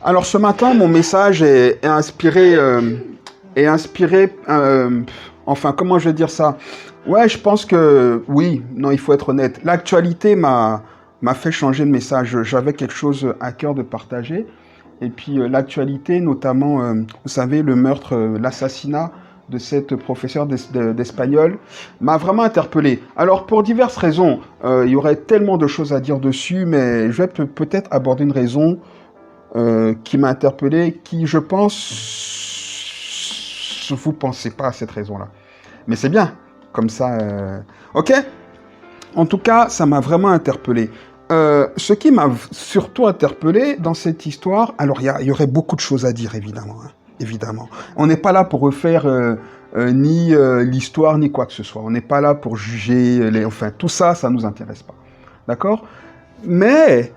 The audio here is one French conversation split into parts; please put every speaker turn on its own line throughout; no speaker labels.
Alors ce matin, mon message est inspiré, enfin comment je vais dire ça? Ouais, je pense que oui, non, il faut être honnête. L'actualité m'a fait changer de message. J'avais quelque chose à cœur de partager. Et puis l'actualité, notamment, vous savez, le meurtre, l'assassinat de cette professeure d'espagnol, m'a vraiment interpellé. Alors pour diverses raisons, il y aurait tellement de choses à dire dessus, mais je vais peut-être aborder une raison qui m'a interpellé, qui, je pense, vous pensez pas à cette raison-là. Mais c'est bien, comme ça. Ok. En tout cas, ça m'a vraiment interpellé. Ce qui m'a surtout interpellé dans cette histoire, alors il y aurait beaucoup de choses à dire, évidemment. Hein, évidemment. On n'est pas là pour refaire ni l'histoire, ni quoi que ce soit. On n'est pas là pour juger, enfin, tout ça, ça ne nous intéresse pas. D'accord? Mais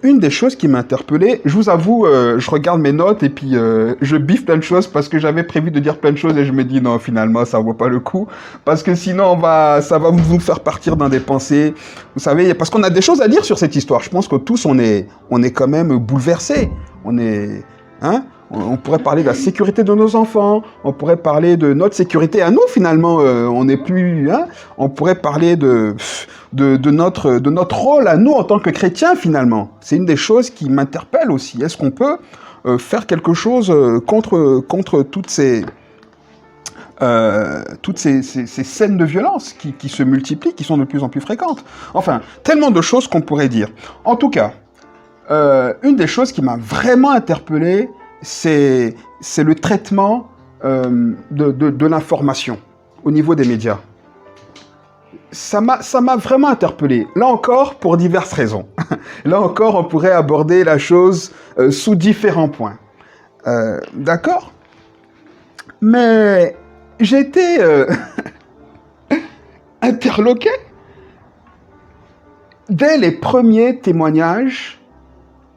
une des choses qui m'a interpellé, je vous avoue, je regarde mes notes et puis je biffe plein de choses parce que j'avais prévu de dire plein de choses et je me dis non, finalement, ça vaut pas le coup parce que sinon ça va vous faire partir dans des pensées. Vous savez, parce qu'on a des choses à dire sur cette histoire. Je pense que tous on est quand même bouleversés. On pourrait parler de la sécurité de nos enfants, on pourrait parler de notre sécurité à nous finalement, on n'est plus, on pourrait parler de notre rôle à nous en tant que chrétiens finalement. C'est une des choses qui m'interpelle aussi. Est-ce qu'on peut faire quelque chose contre toutes ces scènes de violence qui se multiplient, qui sont de plus en plus fréquentes. Enfin, tellement de choses qu'on pourrait dire. En tout cas, une des choses qui m'a vraiment interpellé, c'est le traitement de l'information au niveau des médias. Ça m'a vraiment interpellé. Là encore, pour diverses raisons. Là encore, on pourrait aborder la chose sous différents points. D'accord? Mais j'ai été interloqué dès les premiers témoignages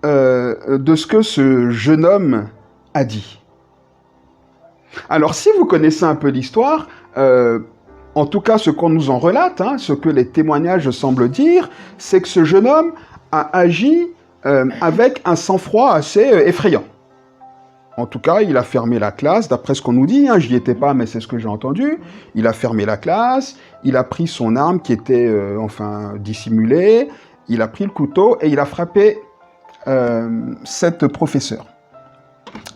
de ce que ce jeune homme a dit. Alors, si vous connaissez un peu l'histoire, en tout cas ce qu'on nous en relate, ce que les témoignages semblent dire, c'est que ce jeune homme a agi avec un sang-froid assez effrayant. En tout cas, il a fermé la classe, d'après ce qu'on nous dit, j'y étais pas, mais c'est ce que j'ai entendu. Il a fermé la classe, il a pris son arme qui était dissimulée, il a pris le couteau et il a frappé cette professeure.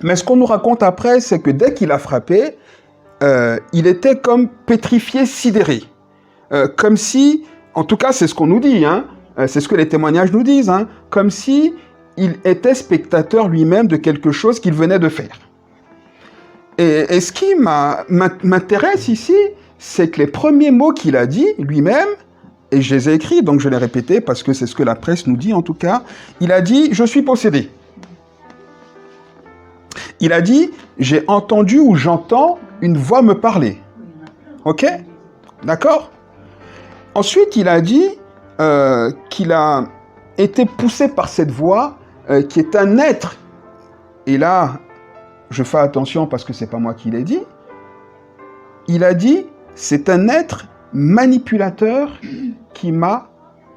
Mais ce qu'on nous raconte après, c'est que dès qu'il a frappé, il était comme pétrifié, sidéré. Comme si, en tout cas c'est ce qu'on nous dit, c'est ce que les témoignages nous disent, comme si il était spectateur lui-même de quelque chose qu'il venait de faire. Et ce qui m'intéresse ici, c'est que les premiers mots qu'il a dit lui-même, et je les ai écrits, donc je les répétais parce que c'est ce que la presse nous dit en tout cas, il a dit « je suis possédé ». Il a dit « j'ai entendu ou j'entends une voix me parler ». Ok? D'accord? Ensuite, il a dit qu'il a été poussé par cette voix qui est un être. Et là, je fais attention parce que c'est pas moi qui l'ai dit. Il a dit « c'est un être manipulateur qui m'a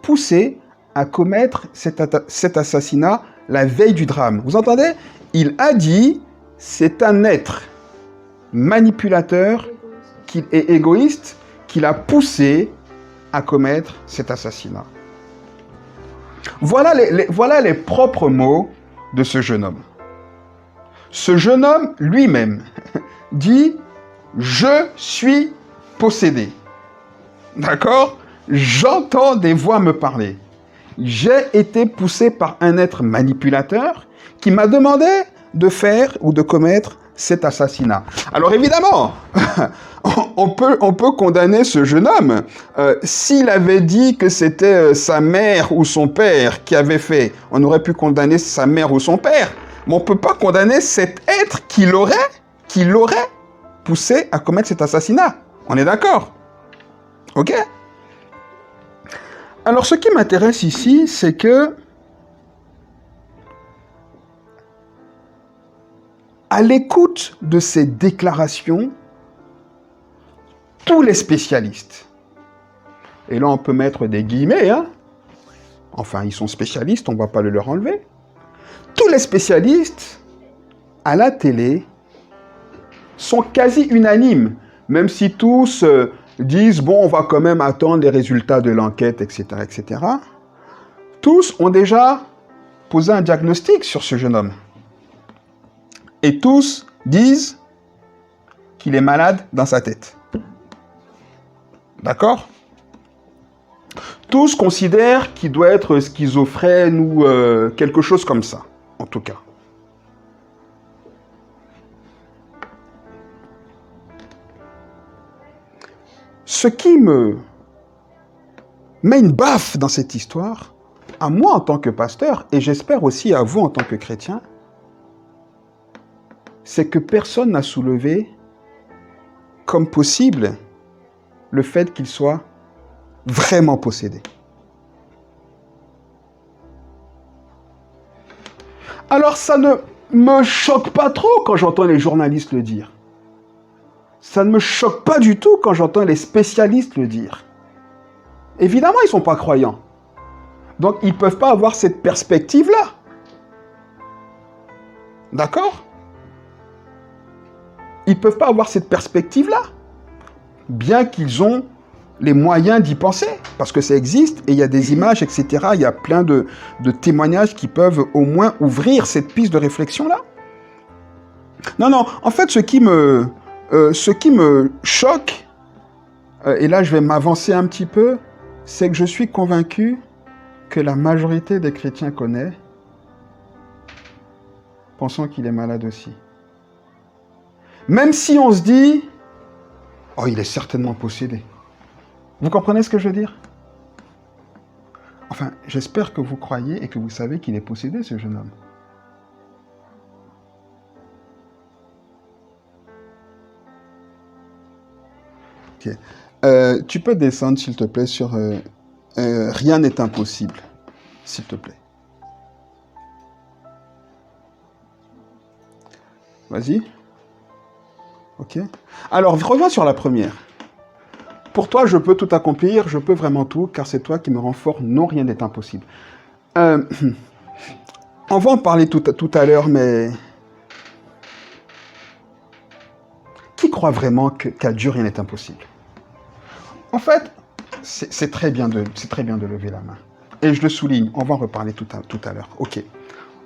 poussé à commettre cet assassinat la veille du drame ». Vous entendez? Il a dit « c'est un être manipulateur et égoïste qui l'a poussé à commettre cet assassinat ». Voilà les propres mots de ce jeune homme. Ce jeune homme lui-même dit « je suis possédé ». D'accord? J'entends des voix me parler. J'ai été poussé par un être manipulateur qui m'a demandé de faire ou de commettre cet assassinat. Alors évidemment, on peut condamner ce jeune homme. S'il avait dit que c'était sa mère ou son père qui avait fait, on aurait pu condamner sa mère ou son père. Mais on ne peut pas condamner cet être qui l'aurait poussé à commettre cet assassinat. On est d'accord? Ok? Alors ce qui m'intéresse ici, c'est que à l'écoute de ces déclarations, tous les spécialistes, et là on peut mettre des guillemets, enfin ils sont spécialistes, on ne va pas le leur enlever, tous tous les spécialistes à la télé sont quasi unanimes, même si tous disent, bon, on va quand même attendre les résultats de l'enquête, etc., etc. Tous ont déjà posé un diagnostic sur ce jeune homme. Et tous disent qu'il est malade dans sa tête. D'accord? Tous considèrent qu'il doit être schizophrène ou quelque chose comme ça, en tout cas. Ce qui me met une baffe dans cette histoire, à moi en tant que pasteur, et j'espère aussi à vous en tant que chrétien, c'est que personne n'a soulevé comme possible le fait qu'il soit vraiment possédé. Alors ça ne me choque pas trop quand j'entends les journalistes le dire. Ça ne me choque pas du tout quand j'entends les spécialistes le dire. Évidemment, ils ne sont pas croyants. Donc, ils ne peuvent pas avoir cette perspective-là. D'accord? Ils ne peuvent pas avoir cette perspective-là. Bien qu'ils ont les moyens d'y penser, parce que ça existe, et il y a des images, etc. Il y a plein de témoignages qui peuvent au moins ouvrir cette piste de réflexion-là. Non, en fait, ce qui me choque, et là je vais m'avancer un petit peu, c'est que je suis convaincu que la majorité des chrétiens connaissent, pensant qu'il est malade aussi. Même si on se dit, oh, il est certainement possédé. Vous comprenez ce que je veux dire? Enfin, j'espère que vous croyez et que vous savez qu'il est possédé, ce jeune homme. Ok. Tu peux descendre, s'il te plaît, sur rien n'est impossible, s'il te plaît. Vas-y. Ok. Alors, reviens sur la première. Pour toi, je peux tout accomplir, je peux vraiment tout, car c'est toi qui me rends fort. Non, rien n'est impossible. On va en parler tout à l'heure, mais qui croit vraiment qu'à Dieu, rien n'est impossible? En fait, c'est très bien de lever la main. Et je le souligne, on va en reparler tout à l'heure. Ok,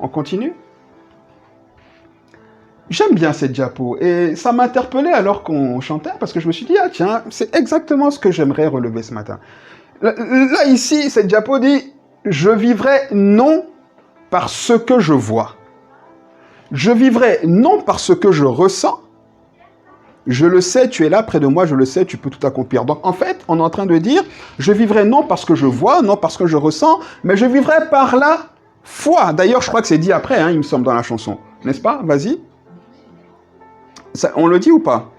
on continue? J'aime bien cette diapo, et ça m'a interpellé alors qu'on chantait, parce que je me suis dit, ah tiens, c'est exactement ce que j'aimerais relever ce matin. Là, ici, cette diapo dit, je vivrai non par ce que je vois. Je vivrai non par ce que je ressens. Je le sais, tu es là près de moi, je le sais, tu peux tout accomplir. Donc en fait, on est en train de dire, je vivrai non parce que je vois, non parce que je ressens, mais je vivrai par la foi. D'ailleurs, je crois que c'est dit après, hein, il me semble, dans la chanson. N'est-ce pas? Vas-y. Ça, on le dit ou pas?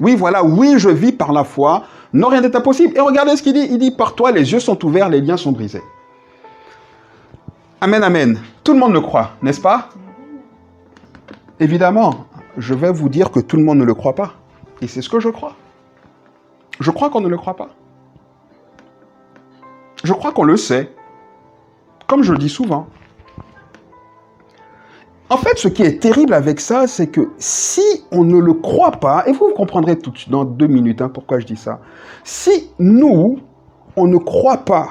Oui, voilà, oui, je vis par la foi. Non, rien n'est impossible. Et regardez ce qu'il dit. Il dit, par toi, les yeux sont ouverts, les liens sont brisés. Amen, amen. Tout le monde le croit, n'est-ce pas? Évidemment, je vais vous dire que tout le monde ne le croit pas. Et c'est ce que je crois. Je crois qu'on ne le croit pas. Je crois qu'on le sait. Comme je le dis souvent. En fait, ce qui est terrible avec ça, c'est que si on ne le croit pas, et vous comprendrez tout de suite dans 2 minutes pourquoi je dis ça, si nous, on ne croit pas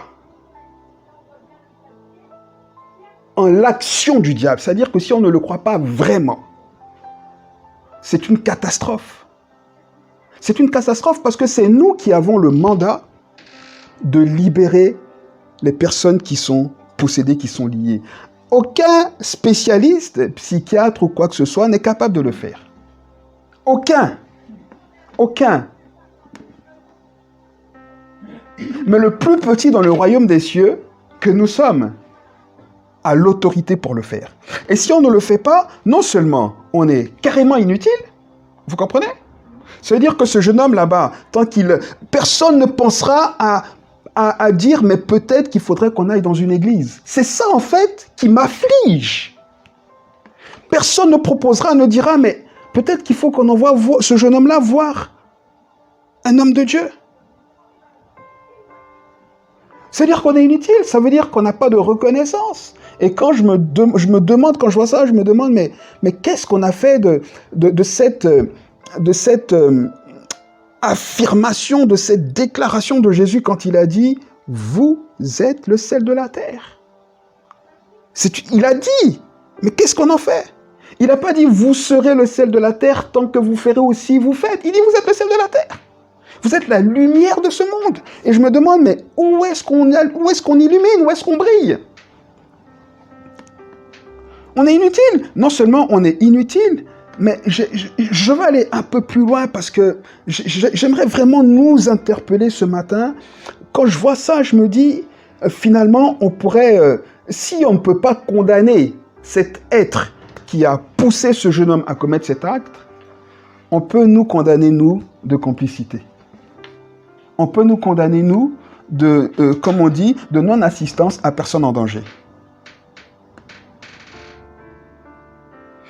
en l'action du diable, c'est-à-dire que si on ne le croit pas vraiment, c'est une catastrophe. C'est une catastrophe parce que c'est nous qui avons le mandat de libérer les personnes qui sont possédées, qui sont liées. Aucun spécialiste, psychiatre ou quoi que ce soit n'est capable de le faire. Aucun. Aucun. Mais le plus petit dans le royaume des cieux que nous sommes a l'autorité pour le faire. Et si on ne le fait pas, non seulement on est carrément inutile, vous comprenez? Ça veut dire que ce jeune homme là-bas, personne ne pensera à dire, mais peut-être qu'il faudrait qu'on aille dans une église. C'est ça, en fait, qui m'afflige. Personne ne proposera, ne dira, mais peut-être qu'il faut qu'on envoie ce jeune homme-là voir un homme de Dieu. C'est-à-dire qu'on est inutile, ça veut dire qu'on n'a pas de reconnaissance. Et quand je me demande, quand je vois ça, je me demande, mais qu'est-ce qu'on a fait de cette affirmation, de cette déclaration de Jésus quand il a dit « Vous êtes le sel de la terre ». Il a dit, mais qu'est-ce qu'on en fait? Il n'a pas dit « Vous serez le sel de la terre tant que vous ferez aussi, vous faites ». Il dit « Vous êtes le sel de la terre ». Vous êtes la lumière de ce monde. Et je me demande, mais où est-ce qu'on illumine? Où est-ce qu'on brille? On est inutile. Non seulement on est inutile, mais je vais aller un peu plus loin parce que j'aimerais vraiment nous interpeller ce matin. Quand je vois ça, je me dis, finalement, on pourrait, si on ne peut pas condamner cet être qui a poussé ce jeune homme à commettre cet acte, on peut nous condamner, nous, de complicité. On peut nous condamner, nous, de, comme on dit, de non-assistance à personne en danger.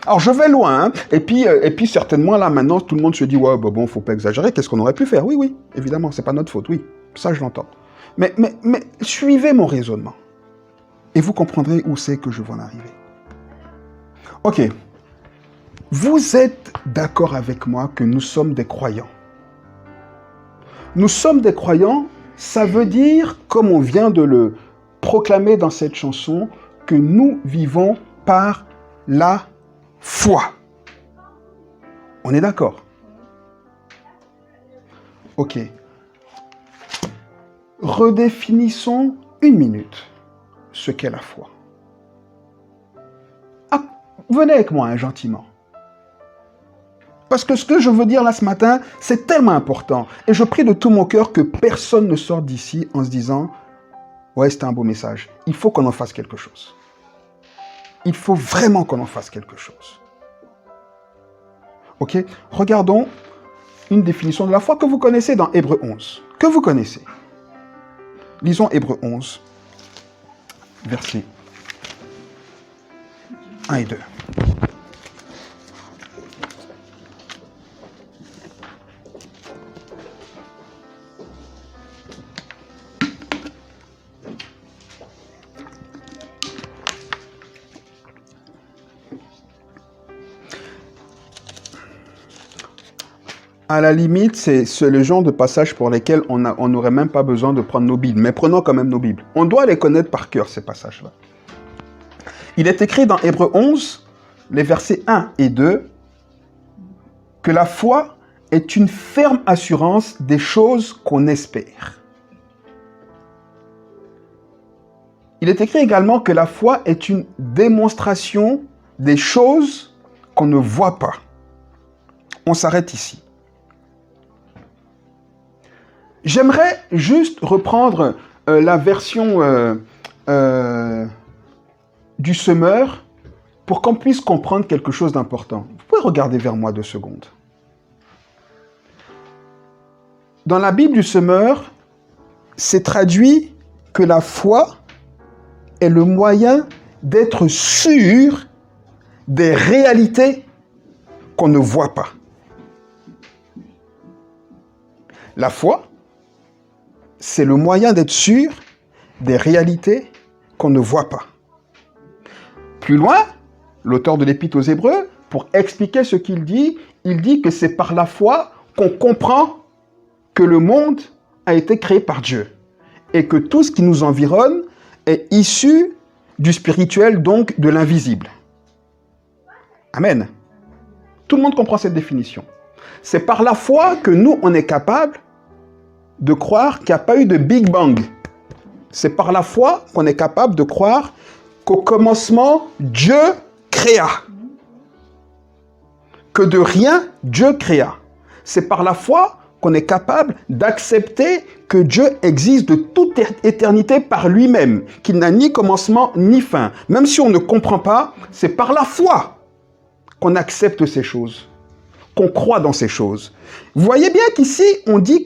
Alors, je vais loin, hein, et puis certainement, là, maintenant, tout le monde se dit, ouais, bah bon, faut pas exagérer, qu'est-ce qu'on aurait pu faire? Oui, évidemment, c'est pas notre faute, oui, ça, je l'entends. Mais suivez mon raisonnement, et vous comprendrez où c'est que je veux en arriver. Ok, vous êtes d'accord avec moi que nous sommes des croyants. Nous sommes des croyants, ça veut dire, comme on vient de le proclamer dans cette chanson, que nous vivons par la foi. On est d'accord? Ok. Redéfinissons une minute ce qu'est la foi. Ah, venez avec moi, hein, gentiment. Parce que ce que je veux dire là ce matin, c'est tellement important. Et je prie de tout mon cœur que personne ne sorte d'ici en se disant « Ouais, c'était un beau message. Il faut qu'on en fasse quelque chose. » Il faut vraiment qu'on en fasse quelque chose. Ok? Regardons une définition de la foi que vous connaissez dans Hébreux 11. Que vous connaissez. Lisons Hébreux 11, versets 1 et 2. À la limite, c'est le genre de passage pour lesquels on n'aurait même pas besoin de prendre nos Bibles. Mais prenons quand même nos Bibles. On doit les connaître par cœur, ces passages-là. Il est écrit dans Hébreux 11, les versets 1 et 2, que la foi est une ferme assurance des choses qu'on espère. Il est écrit également que la foi est une démonstration des choses qu'on ne voit pas. On s'arrête ici. J'aimerais juste reprendre la version du semeur pour qu'on puisse comprendre quelque chose d'important. Vous pouvez regarder vers moi 2 secondes. Dans la Bible du semeur, c'est traduit que la foi est le moyen d'être sûr des réalités qu'on ne voit pas. La foi, c'est le moyen d'être sûr des réalités qu'on ne voit pas. Plus loin, l'auteur de l'Épître aux Hébreux, pour expliquer ce qu'il dit, il dit que c'est par la foi qu'on comprend que le monde a été créé par Dieu et que tout ce qui nous environne est issu du spirituel, donc de l'invisible. Amen. Tout le monde comprend cette définition. C'est par la foi que nous, on est capable de croire qu'il n'y a pas eu de Big Bang. C'est par la foi qu'on est capable de croire qu'au commencement, Dieu créa. Que de rien, Dieu créa. C'est par la foi qu'on est capable d'accepter que Dieu existe de toute éternité par lui-même, qu'il n'a ni commencement ni fin. Même si on ne comprend pas, c'est par la foi qu'on accepte ces choses, qu'on croit dans ces choses. Vous voyez bien qu'ici, on dit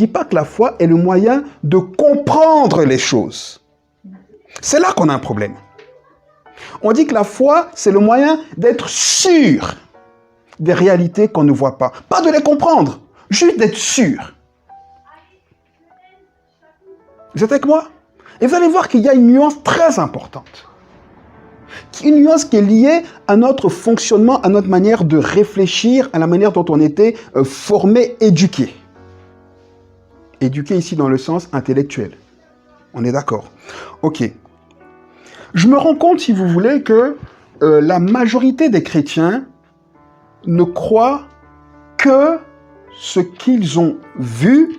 pas que la foi est le moyen de comprendre les choses. C'est là qu'on a un problème. On dit que la foi, c'est le moyen d'être sûr des réalités qu'on ne voit pas. Pas de les comprendre, juste d'être sûr. Vous êtes avec moi? Et vous allez voir qu'il y a une nuance très importante. une nuance qui est liée à notre fonctionnement, à notre manière de réfléchir, à la manière dont on était formé, éduqué. Éduqué ici dans le sens intellectuel. On est d'accord. Ok. Je me rends compte, si vous voulez, que la majorité des chrétiens ne croient que ce qu'ils ont vu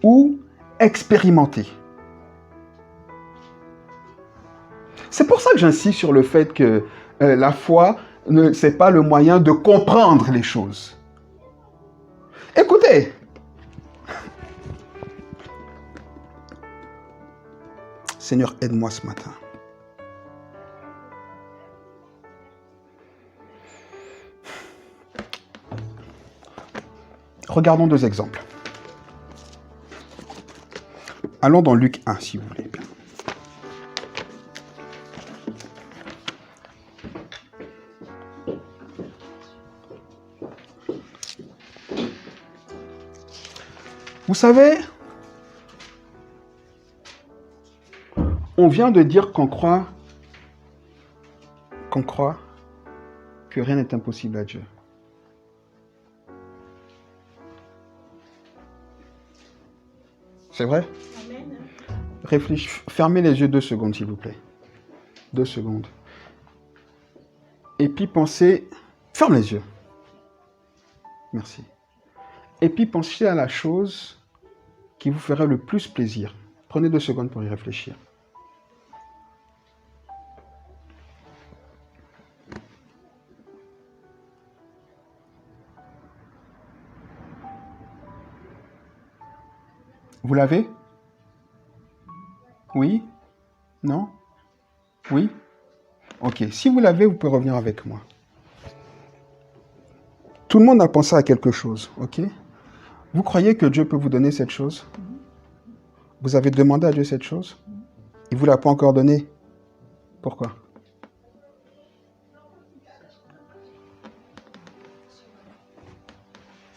ou expérimenté. C'est pour ça que j'insiste sur le fait que la foi, ce n'est pas le moyen de comprendre les choses. Écoutez, Seigneur, aide-moi ce matin. Regardons 2 exemples. Allons dans Luc 1, si vous voulez bien. Vous savez, on vient de dire qu'on croit que rien n'est impossible à Dieu. C'est vrai?
Amen.
Fermez les yeux 2 secondes, s'il vous plaît. 2 secondes. Et puis pensez... Ferme les yeux. Merci. Et puis pensez à la chose qui vous ferait le plus plaisir. Prenez 2 secondes pour y réfléchir. Vous l'avez? Oui? Non? Oui? Ok. Si vous l'avez, vous pouvez revenir avec moi. Tout le monde a pensé à quelque chose, ok? Vous croyez que Dieu peut vous donner cette chose? Vous avez demandé à Dieu cette chose? Il ne vous l'a pas encore donnée? Pourquoi?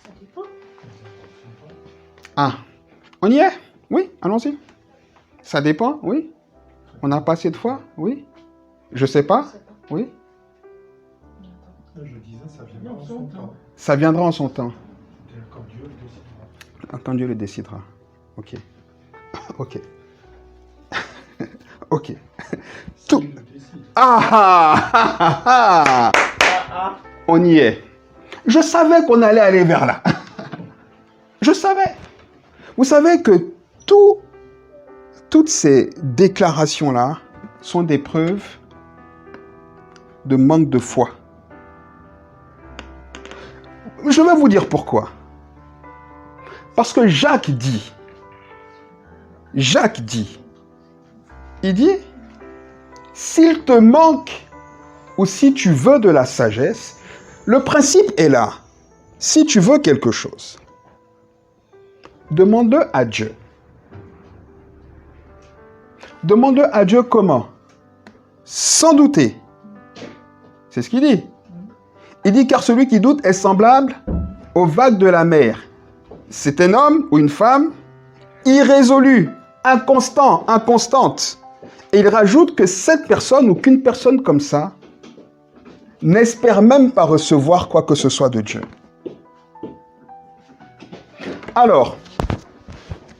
Ça dépend.
Ah, on y est? Oui, allons-y. Ça dépend, oui. On n'a pas assez de foi? Oui. Je sais pas? Oui.
Je disais, ça viendra en son temps.
Ça viendra en son temps.
Quand Dieu le décidera.
Quand Dieu le décidera. Ok. Ok. Ok. Tout.
Il le décide.
Ah! On y est. Je savais qu'on allait aller vers là. Je savais. Vous savez que toutes ces déclarations-là sont des preuves de manque de foi. Je vais vous dire pourquoi. Parce que Jacques dit, il dit, s'il te manque ou si tu veux de la sagesse, le principe est là. Si tu veux quelque chose, demande-le à Dieu. Demande-le à Dieu comment? Sans douter. C'est ce qu'il dit. Il dit, car celui qui doute est semblable aux vagues de la mer. C'est un homme ou une femme irrésolu, inconstant, inconstante. Et il rajoute que cette personne ou qu'une personne comme ça n'espère même pas recevoir quoi que ce soit de Dieu. Alors,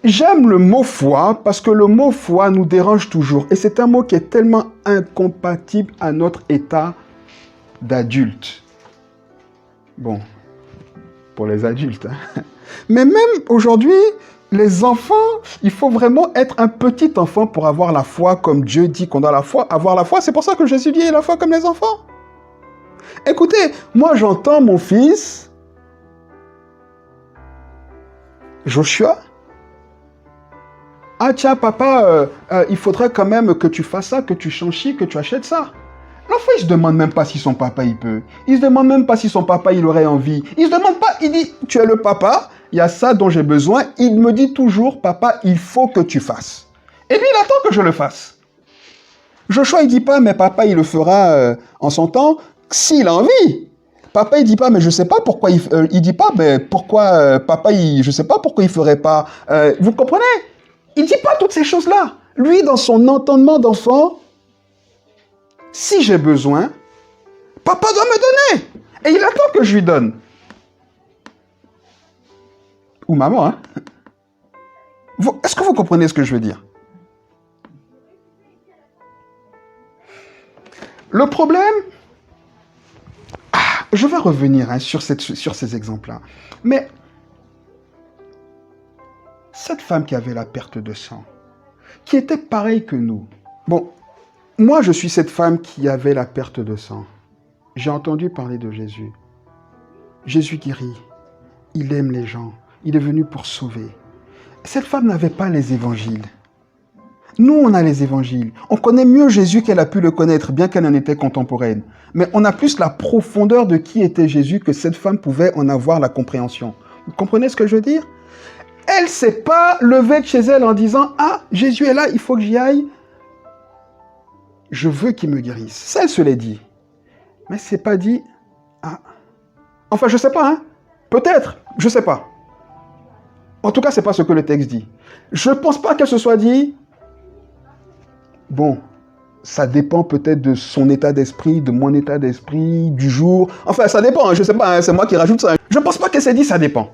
j'aime le mot foi parce que le mot foi nous dérange toujours. Et c'est un mot qui est tellement incompatible à notre état d'adulte. Bon, pour les adultes. Hein. Mais même aujourd'hui, les enfants, il faut vraiment être un petit enfant pour avoir la foi comme Dieu dit qu'on doit avoir la foi. C'est pour ça que Jésus dit la foi comme les enfants. Écoutez, moi j'entends mon fils, Joshua. Ah tiens papa, il faudrait quand même que tu fasses ça, que tu changes ci, que tu achètes ça. L'enfant, il se demande même pas si son papa, il peut. Il se demande même pas si son papa, il aurait envie. Il se demande pas, il dit, tu es le papa, il y a ça dont j'ai besoin. Il me dit toujours, papa, il faut que tu fasses. Et lui, il attend que je le fasse. Joshua, il dit pas, mais papa, il le fera en son temps, s'il a envie. Papa, il dit pas, mais je sais pas pourquoi il dit pas, mais pourquoi papa, je sais pas pourquoi il ferait pas. Vous comprenez? Il dit pas toutes ces choses-là. Lui, dans son entendement d'enfant, si j'ai besoin, papa doit me donner. Et il attend que je lui donne. Ou maman, hein. Est-ce que vous comprenez ce que je veux dire? Le problème, je vais revenir sur ces exemples-là. Mais cette femme qui avait la perte de sang, qui était pareille que nous. Bon, moi je suis cette femme qui avait la perte de sang. J'ai entendu parler de Jésus. Jésus guérit. Il aime les gens. Il est venu pour sauver. Cette femme n'avait pas les évangiles. Nous, on a les évangiles. On connaît mieux Jésus qu'elle a pu le connaître, bien qu'elle en était contemporaine. Mais on a plus la profondeur de qui était Jésus que cette femme pouvait en avoir la compréhension. Vous comprenez ce que je veux dire? Elle ne s'est pas levée de chez elle en disant « Ah, Jésus est là, il faut que j'y aille. Je veux qu'il me guérisse. » Ça, elle se l'est dit. Mais c'est pas dit « Ah. » Enfin, je ne sais pas, hein. Peut-être, je ne sais pas. En tout cas, ce n'est pas ce que le texte dit. Je ne pense pas qu'elle se soit dit « Bon, ça dépend peut-être de son état d'esprit, de mon état d'esprit, du jour. » Enfin, ça dépend, hein, je ne sais pas, hein, c'est moi qui rajoute ça. Je ne pense pas qu'elle s'est dit « Ça dépend. »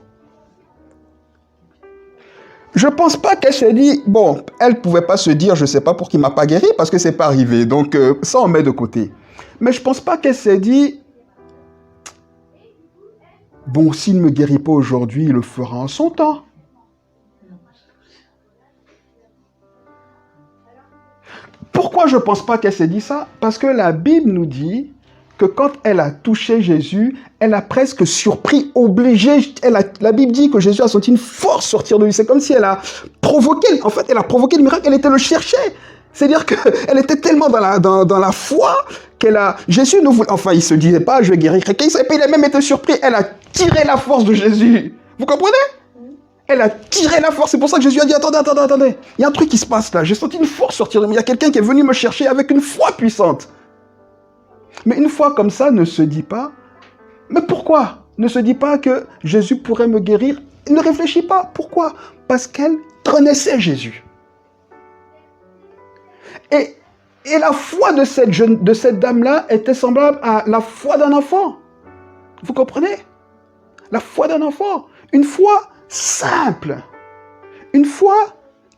Je ne pense pas qu'elle s'est dit, bon, elle ne pouvait pas se dire, je ne sais pas pour qui ne m'a pas guéri, parce que ce n'est pas arrivé. Donc, ça, on met de côté. Mais je ne pense pas qu'elle s'est dit, bon, s'il ne me guérit pas aujourd'hui, il le fera en son temps. Pourquoi je ne pense pas qu'elle s'est dit ça? Parce que la Bible nous dit que quand elle a touché Jésus, elle a presque surpris, obligé. La Bible dit que Jésus a senti une force sortir de lui. C'est comme si elle a provoqué, en fait, elle a provoqué le miracle, elle était le chercher. C'est-à-dire qu'elle était tellement dans la foi qu'elle a... Jésus ne voulait... Enfin, il ne se disait pas, je vais guérir quelqu'un. Il a même été surpris. Elle a tiré la force de Jésus. Vous comprenez? Elle a tiré la force. C'est pour ça que Jésus a dit, attendez. Il y a un truc qui se passe là. J'ai senti une force sortir de moi. Il y a quelqu'un qui est venu me chercher avec une foi puissante. Mais une fois comme ça, ne se dit pas, mais pourquoi? Ne se dit pas que Jésus pourrait me guérir. Ne réfléchit pas. Pourquoi? Parce qu'elle connaissait Jésus. Et la foi de cette dame-là était semblable à la foi d'un enfant. Vous comprenez? La foi d'un enfant. Une foi simple. Une foi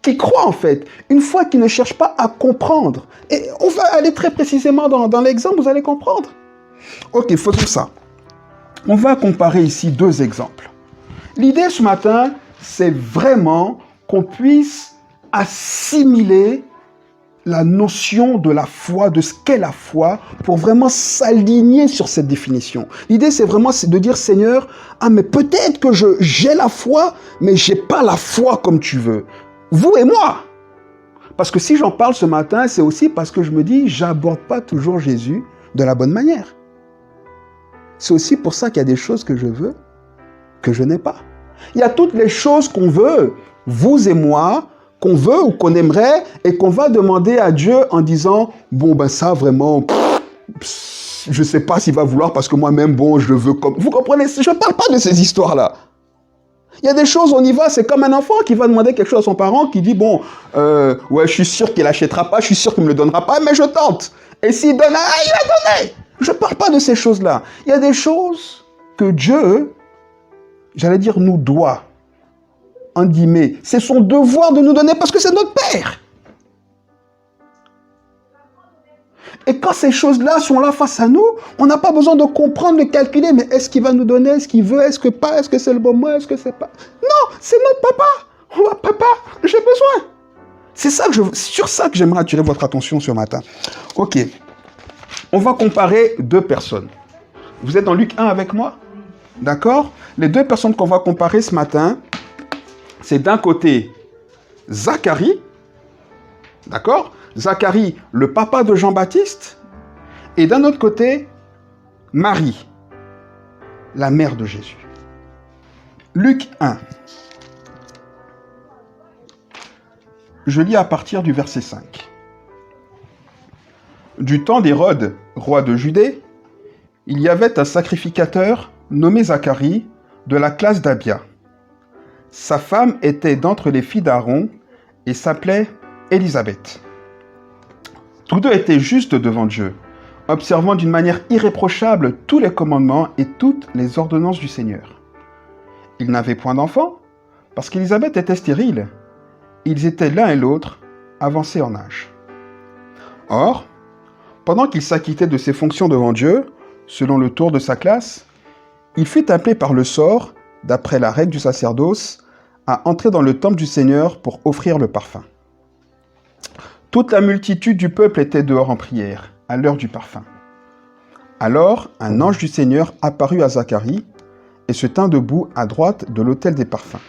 qui croit en fait. Une foi qui ne cherche pas à comprendre. Et on va aller très précisément dans l'exemple, vous allez comprendre. Ok, faisons ça. On va comparer ici deux exemples. L'idée ce matin, c'est vraiment qu'on puisse assimiler la notion de la foi, de ce qu'est la foi, pour vraiment s'aligner sur cette définition. L'idée, c'est vraiment de dire, Seigneur, ah mais peut-être que j'ai la foi, mais j'ai pas la foi comme tu veux. Vous et moi. Parce que si j'en parle ce matin, c'est aussi parce que je me dis, j'aborde pas toujours Jésus de la bonne manière. C'est aussi pour ça qu'il y a des choses que je veux, que je n'ai pas. Il y a toutes les choses qu'on veut, vous et moi, qu'on veut ou qu'on aimerait, et qu'on va demander à Dieu en disant, bon ben ça vraiment, je ne sais pas s'il va vouloir parce que moi-même, bon, je le veux comme... Vous comprenez? Je ne parle pas de ces histoires-là. Il y a des choses, on y va, c'est comme un enfant qui va demander quelque chose à son parent, qui dit, bon, ouais, je suis sûr qu'il n'achètera pas, je suis sûr qu'il ne me le donnera pas, mais je tente. Et s'il donne, il va donner. Je ne parle pas de ces choses-là. Il y a des choses que Dieu, j'allais dire, nous doit, en guillemets. C'est son devoir de nous donner parce que c'est notre Père. Et quand ces choses-là sont là face à nous, on n'a pas besoin de comprendre, de calculer, mais est-ce qu'il va nous donner, est-ce qu'il veut, est-ce que pas, est-ce que c'est le bon moment, est-ce que c'est pas... Non, c'est notre papa. On va, papa, j'ai besoin. C'est sur ça que j'aimerais attirer votre attention ce matin. Ok. On va comparer deux personnes. Vous êtes dans Luc 1 avec moi? D'accord? Les deux personnes qu'on va comparer ce matin, c'est d'un côté Zacharie, d'accord? Zacharie, le papa de Jean-Baptiste, et d'un autre côté, Marie, la mère de Jésus. Luc 1. Je lis à partir du verset 5. Du temps d'Hérode, roi de Judée, il y avait un sacrificateur nommé Zacharie, de la classe d'Abia. Sa femme était d'entre les filles d'Aaron et s'appelait Élisabeth. Tous deux étaient justes devant Dieu, observant d'une manière irréprochable tous les commandements et toutes les ordonnances du Seigneur. Ils n'avaient point d'enfants, parce qu'Élisabeth était stérile. Ils étaient l'un et l'autre avancés en âge. Or, pendant qu'il s'acquittait de ses fonctions devant Dieu, selon le tour de sa classe, il fut appelé par le sort, d'après la règle du sacerdoce, à entrer dans le temple du Seigneur pour offrir le parfum. Toute la multitude du peuple était dehors en prière, à l'heure du parfum. Alors, un ange du Seigneur apparut à Zacharie et se tint debout à droite de l'autel des parfums.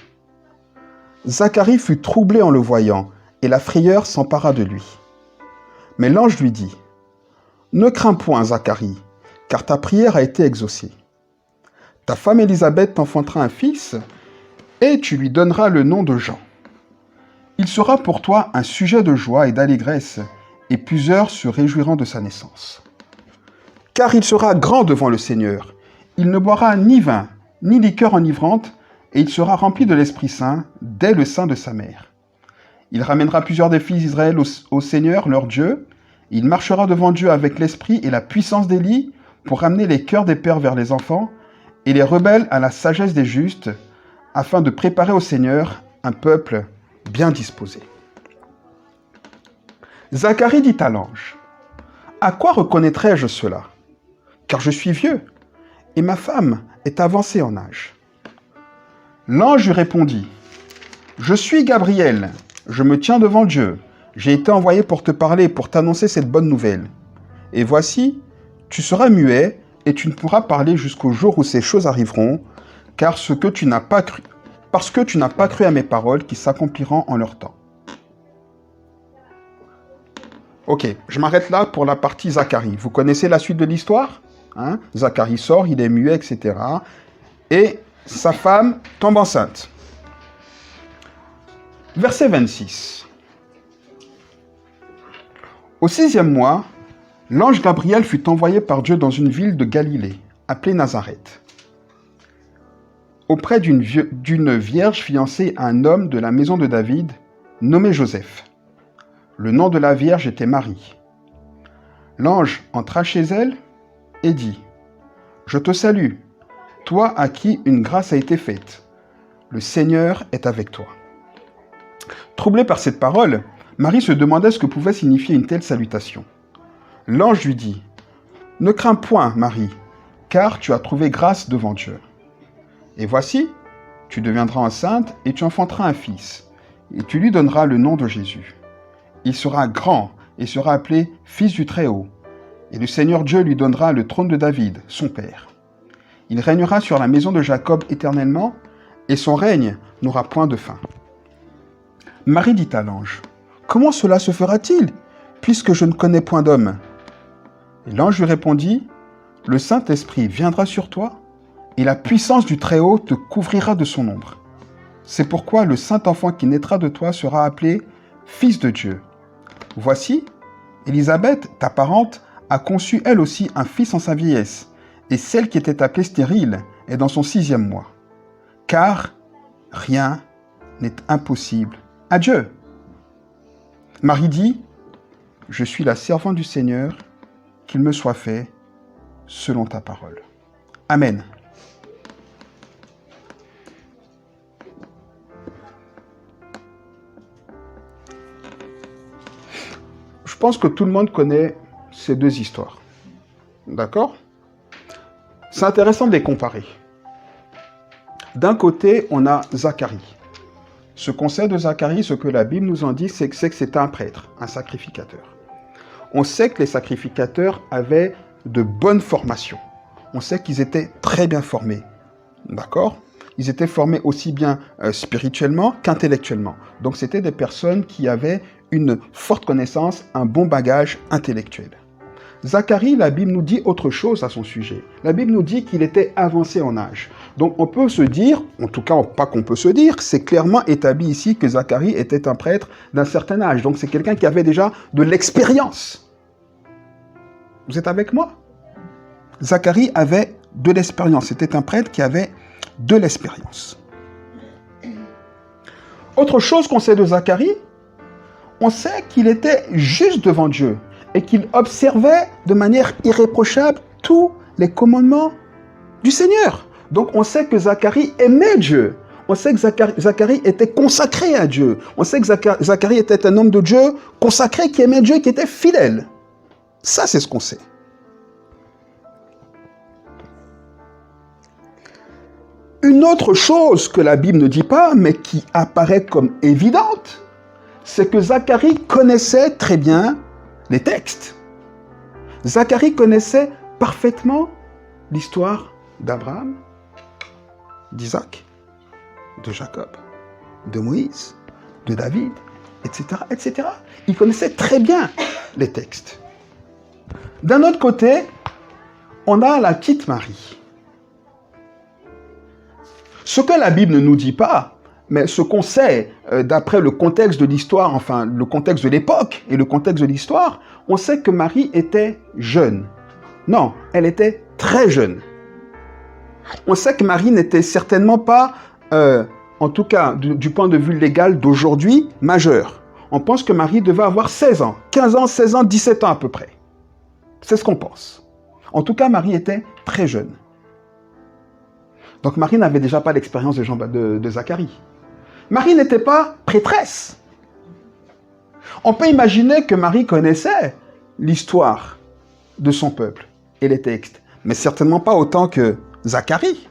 Zacharie fut troublé en le voyant, et la frayeur s'empara de lui. Mais l'ange lui dit, « Ne crains point, Zacharie, car ta prière a été exaucée. Ta femme Élisabeth t'enfantera un fils, et tu lui donneras le nom de Jean. Il sera pour toi un sujet de joie et d'allégresse, et plusieurs se réjouiront de sa naissance. Car il sera grand devant le Seigneur. Il ne boira ni vin, ni liqueur enivrante, et il sera rempli de l'Esprit Saint dès le sein de sa mère. Il ramènera plusieurs des fils d'Israël au Seigneur, leur Dieu. Il marchera devant Dieu avec l'esprit et la puissance d'Élie pour ramener les cœurs des pères vers les enfants et les rebelles à la sagesse des justes, afin de préparer au Seigneur un peuple bien disposé. » Zacharie dit à l'ange, « À quoi reconnaîtrai-je cela? Car je suis vieux, et ma femme est avancée en âge. » L'ange lui répondit, « Je suis Gabriel, je me tiens devant Dieu. J'ai été envoyé pour te parler, pour t'annoncer cette bonne nouvelle. Et voici, tu seras muet, et tu ne pourras parler jusqu'au jour où ces choses arriveront, parce que tu n'as pas cru à mes paroles qui s'accompliront en leur temps. » Ok, je m'arrête là pour la partie Zacharie. Vous connaissez la suite de l'histoire, hein? Zacharie sort, il est muet, etc. Et sa femme tombe enceinte. Verset 26. Au 6e mois, l'ange Gabriel fut envoyé par Dieu dans une ville de Galilée, appelée Nazareth, auprès d'une vierge fiancée à un homme de la maison de David, nommé Joseph. Le nom de la vierge était Marie. L'ange entra chez elle et dit, « Je te salue, toi à qui une grâce a été faite. Le Seigneur est avec toi. » Troublée par cette parole, Marie se demandait ce que pouvait signifier une telle salutation. L'ange lui dit, « Ne crains point, Marie, car tu as trouvé grâce devant Dieu. Et voici, tu deviendras enceinte et tu enfanteras un fils, et tu lui donneras le nom de Jésus. Il sera grand et sera appelé Fils du Très-Haut, et le Seigneur Dieu lui donnera le trône de David, son père. Il régnera sur la maison de Jacob éternellement, et son règne n'aura point de fin. » Marie dit à l'ange, « Comment cela se fera-t-il, puisque je ne connais point d'homme ?» Et l'ange lui répondit, « Le Saint-Esprit viendra sur toi, et la puissance du Très-Haut te couvrira de son ombre. C'est pourquoi le Saint-Enfant qui naîtra de toi sera appelé Fils de Dieu. Voici, Élisabeth, ta parente, a conçu elle aussi un fils en sa vieillesse, et celle qui était appelée stérile est dans son 6e mois. Car rien n'est impossible à Dieu. » Marie dit, « Je suis la servante du Seigneur, qu'il me soit fait selon ta parole. » Amen. Je pense que tout le monde connaît ces deux histoires. D'accord? C'est intéressant de les comparer. D'un côté, on a Zacharie. Ce qu'on sait de Zacharie, ce que la Bible nous en dit, c'est que c'était un prêtre, un sacrificateur. On sait que les sacrificateurs avaient de bonnes formations. On sait qu'ils étaient très bien formés. D'accord? Ils étaient formés aussi bien spirituellement qu'intellectuellement. Donc c'était des personnes qui avaient une forte connaissance, un bon bagage intellectuel. Zacharie, la Bible nous dit autre chose à son sujet. La Bible nous dit qu'il était avancé en âge. Donc on peut se dire, en tout cas pas qu'on peut se dire, c'est clairement établi ici que Zacharie était un prêtre d'un certain âge. Donc c'est quelqu'un qui avait déjà de l'expérience. Vous êtes avec moi? Zacharie avait de l'expérience. C'était un prêtre qui avait de l'expérience. Autre chose qu'on sait de Zacharie, on sait qu'il était juste devant Dieu. et qu'il observait de manière irréprochable tous les commandements du Seigneur. Donc on sait que Zacharie aimait Dieu. On sait que Zacharie était consacré à Dieu. On sait que Zacharie était un homme de Dieu consacré, qui aimait Dieu, qui était fidèle. Ça, c'est ce qu'on sait. Une autre chose que la Bible ne dit pas, mais qui apparaît comme évidente, c'est que Zacharie connaissait très bien les textes. Zacharie connaissait parfaitement l'histoire d'Abraham, d'Isaac, de Jacob, de Moïse, de David, etc., etc. Il connaissait très bien les textes. D'un autre côté, on a la petite Marie. Ce que la Bible ne nous dit pas, mais ce qu'on sait d'après le contexte de l'histoire, enfin le contexte de l'époque et le contexte de l'histoire, on sait que Marie était jeune. Non, elle était très jeune. On sait que Marie n'était certainement pas, en tout cas du point de vue légal d'aujourd'hui, majeure. On pense que Marie devait avoir 16 ans, 15 ans, 16 ans, 17 ans à peu près. C'est ce qu'on pense. En tout cas, Marie était très jeune. Donc Marie n'avait déjà pas l'expérience de Zacharie. Marie n'était pas prêtresse. On peut imaginer que Marie connaissait l'histoire de son peuple et les textes, mais certainement pas autant que Zacharie.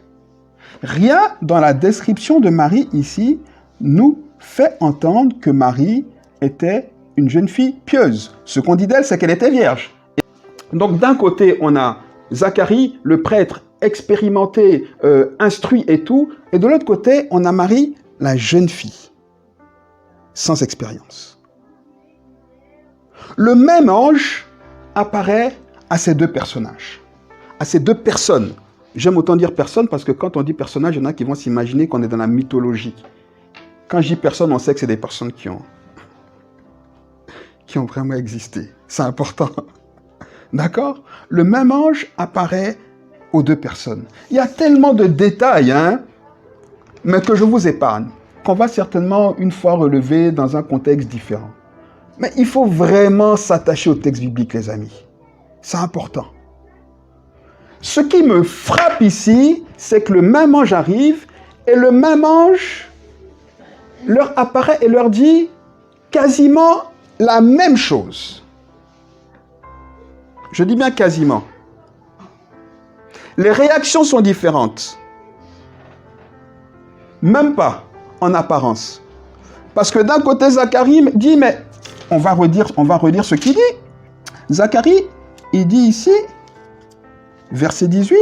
Rien dans la description de Marie ici nous fait entendre que Marie était une jeune fille pieuse. Ce qu'on dit d'elle, c'est qu'elle était vierge. Donc d'un côté, on a Zacharie, le prêtre expérimenté, instruit et tout, et de l'autre côté, on a Marie, la jeune fille, sans expérience. Le même ange apparaît à ces deux personnages, à ces deux personnes. J'aime autant dire personne parce que quand on dit personnage, il y en a qui vont s'imaginer qu'on est dans la mythologie. Quand je dis personne, on sait que c'est des personnes qui ont vraiment existé. C'est important. D'accord? Le même ange apparaît aux deux personnes. Il y a tellement de détails, hein, mais que je vous épargne, qu'on va certainement une fois relever dans un contexte différent. Mais il faut vraiment s'attacher au texte biblique, les amis. C'est important. Ce qui me frappe ici, c'est que le même ange arrive et le même ange leur apparaît et leur dit quasiment la même chose. Je dis bien quasiment. Les réactions sont différentes. Même pas en apparence. Parce que d'un côté, Zacharie dit, mais on va redire ce qu'il dit. Zacharie, il dit ici, verset 18,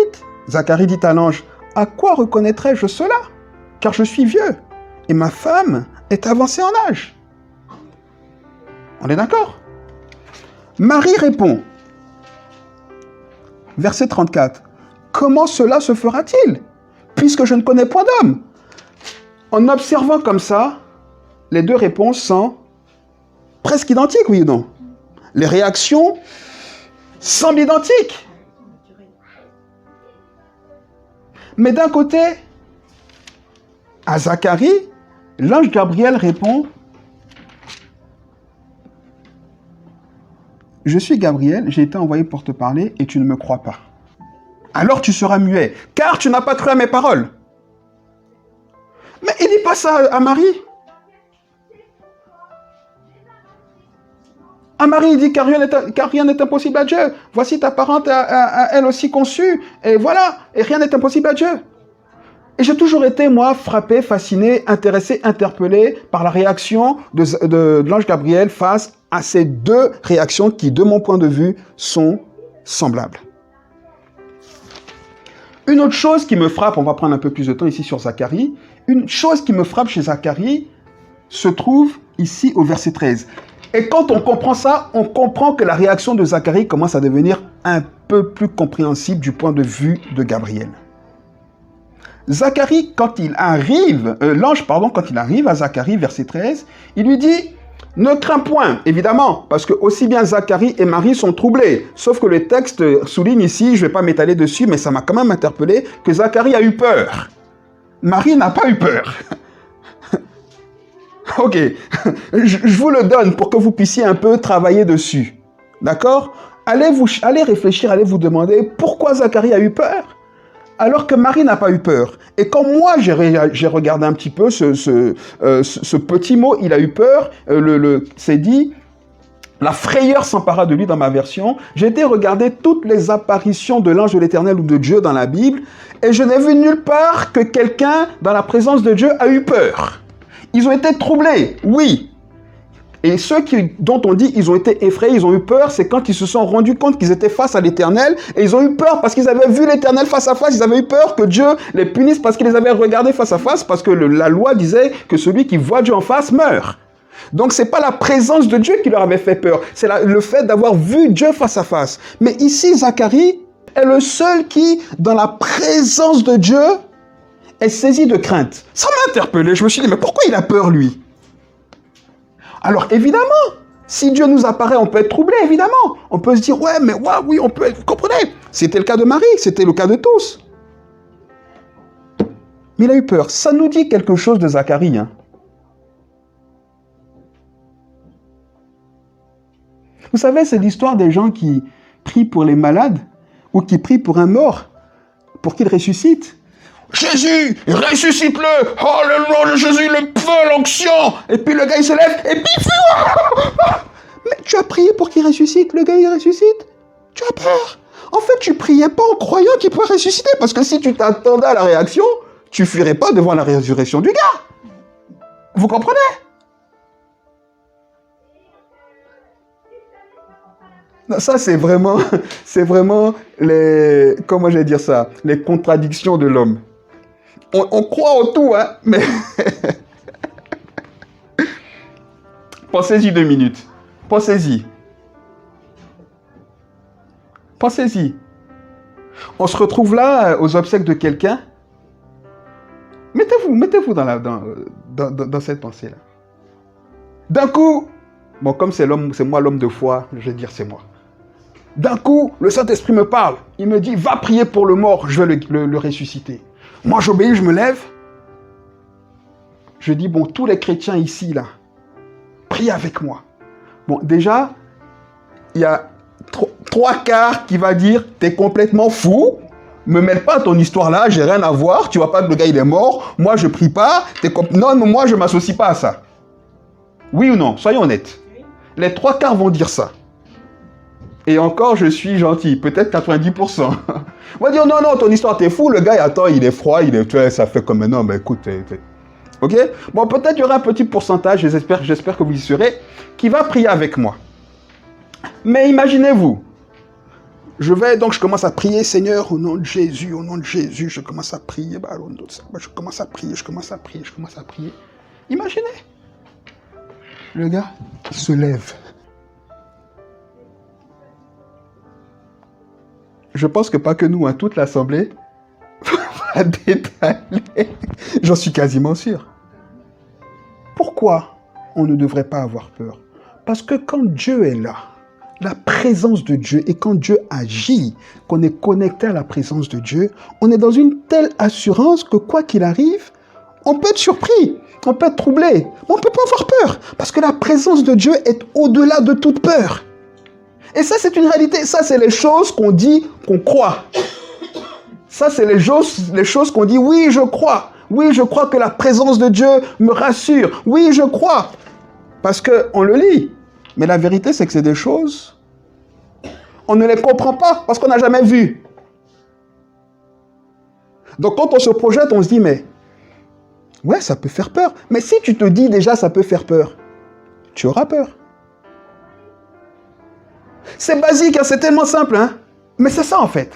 Zacharie dit à l'ange, « À quoi reconnaîtrai-je cela? Car je suis vieux, et ma femme est avancée en âge. » On est d'accord? Marie répond, verset 34, « Comment cela se fera-t-il, puisque je ne connais point d'homme ?» En observant comme ça, les deux réponses sont presque identiques, oui ou non? Les réactions semblent identiques. Mais d'un côté, à Zacharie, l'ange Gabriel répond, « Je suis Gabriel, j'ai été envoyé pour te parler et tu ne me crois pas. Alors tu seras muet, car tu n'as pas cru à mes paroles. » Mais il ne dit pas ça à Marie. À Marie, il dit, car rien n'est impossible à Dieu. Voici ta parente a elle aussi conçue. Et voilà, et rien n'est impossible à Dieu. Et j'ai toujours été, moi, frappé, fasciné, intéressé, interpellé par la réaction de l'ange Gabriel face à ces deux réactions qui, de mon point de vue, sont semblables. Une autre chose qui me frappe, on va prendre un peu plus de temps ici sur Zacharie, une chose qui me frappe chez Zacharie se trouve ici au verset 13. Et quand on comprend ça, on comprend que la réaction de Zacharie commence à devenir un peu plus compréhensible du point de vue de Gabriel. Zacharie, quand il arrive, l'ange, quand il arrive à Zacharie, verset 13, il lui dit, « Ne crains point », évidemment, parce que aussi bien Zacharie et Marie sont troublés. Sauf que le texte souligne ici, je ne vais pas m'étaler dessus, mais ça m'a quand même interpellé, que Zacharie a eu peur. Marie n'a pas eu peur. Ok, je vous le donne pour que vous puissiez un peu travailler dessus. D'accord? Allez réfléchir, allez vous demander pourquoi Zacharie a eu peur, alors que Marie n'a pas eu peur. Et quand moi, j'ai regardé un petit peu ce petit mot, il a eu peur, c'est dit, la frayeur s'empara de lui dans ma version. J'ai été regarder toutes les apparitions de l'ange de l'Éternel ou de Dieu dans la Bible, et je n'ai vu nulle part que quelqu'un, dans la présence de Dieu, a eu peur. Ils ont été troublés, oui. Et ceux dont on dit ils ont été effrayés, ils ont eu peur, c'est quand ils se sont rendus compte qu'ils étaient face à l'Éternel, et ils ont eu peur parce qu'ils avaient vu l'Éternel face à face, ils avaient eu peur que Dieu les punisse parce qu'ils les avaient regardés face à face, parce que la loi disait que celui qui voit Dieu en face meurt. Donc c'est pas la présence de Dieu qui leur avait fait peur, c'est le fait d'avoir vu Dieu face à face. Mais ici, Zacharie est le seul qui, dans la présence de Dieu, est saisi de crainte. Ça m'a interpellé, je me suis dit, mais pourquoi il a peur lui ? Alors évidemment, si Dieu nous apparaît, on peut être troublé, évidemment. On peut se dire, ouais, mais ouais, oui, on peut être... Vous comprenez? C'était le cas de Marie, c'était le cas de tous. Mais il a eu peur. Ça nous dit quelque chose de Zacharie. Hein. Vous savez, c'est l'histoire des gens qui prient pour les malades ou qui prient pour un mort, pour qu'il ressuscite. Jésus, ressuscite-le! Oh, le nom de Jésus, le feu, l'onction! Et puis le gars, il se lève, et puis... Mais tu as prié pour qu'il ressuscite, le gars, il ressuscite? Tu as peur? En fait, tu priais pas en croyant qu'il pourrait ressusciter, parce que si tu t'attendais à la réaction, tu fuirais pas devant la résurrection du gars. Vous comprenez? Non, ça, c'est vraiment les... Comment je vais dire ça? Les contradictions de l'homme. On croit en tout, hein, mais... Pensez-y 2 minutes. Pensez-y. Pensez-y. On se retrouve là, aux obsèques de quelqu'un. Mettez-vous dans cette pensée-là. D'un coup, bon, comme c'est moi l'homme de foi, je vais dire c'est moi. D'un coup, le Saint-Esprit me parle. Il me dit, va prier pour le mort, je vais le ressusciter. Moi, j'obéis, je me lève. Je dis, bon, tous les chrétiens ici, là, priez avec moi. Bon, déjà, il y a 3/4 qui va dire, t'es complètement fou, me mêle pas à ton histoire là, j'ai rien à voir, tu vois pas que le gars il est mort, moi je prie pas, non, mais moi je m'associe pas à ça. Oui ou non? Soyons honnêtes. Les 3/4 vont dire ça. Et encore, je suis gentil, peut-être 90%. On va dire, non, ton histoire, t'es fou, le gars, attends, il est froid, tu vois, ça fait comme, non, mais écoute, ok? Bon, peut-être il y aura un petit pourcentage, j'espère que vous y serez, qui va prier avec moi. Mais imaginez-vous, je commence à prier, Seigneur, au nom de Jésus, je commence à prier, je commence à prier. Imaginez, le gars se lève. Je pense que pas que nous, hein, toute l'Assemblée va détailler. J'en suis quasiment sûr. Pourquoi on ne devrait pas avoir peur? Parce que quand Dieu est là, la présence de Dieu, et quand Dieu agit, qu'on est connecté à la présence de Dieu, on est dans une telle assurance que quoi qu'il arrive, on peut être surpris, on peut être troublé, mais on ne peut pas avoir peur, parce que la présence de Dieu est au-delà de toute peur. Et ça, c'est une réalité. Ça, c'est les choses qu'on dit, qu'on croit. Ça, c'est les choses qu'on dit, oui, je crois. Oui, je crois que la présence de Dieu me rassure. Oui, je crois. Parce qu'on le lit. Mais la vérité, c'est que c'est des choses, on ne les comprend pas parce qu'on n'a jamais vu. Donc, quand on se projette, on se dit, mais, ouais, ça peut faire peur. Mais si tu te dis déjà, ça peut faire peur, tu auras peur. C'est basique, hein, c'est tellement simple, hein. Mais c'est ça en fait.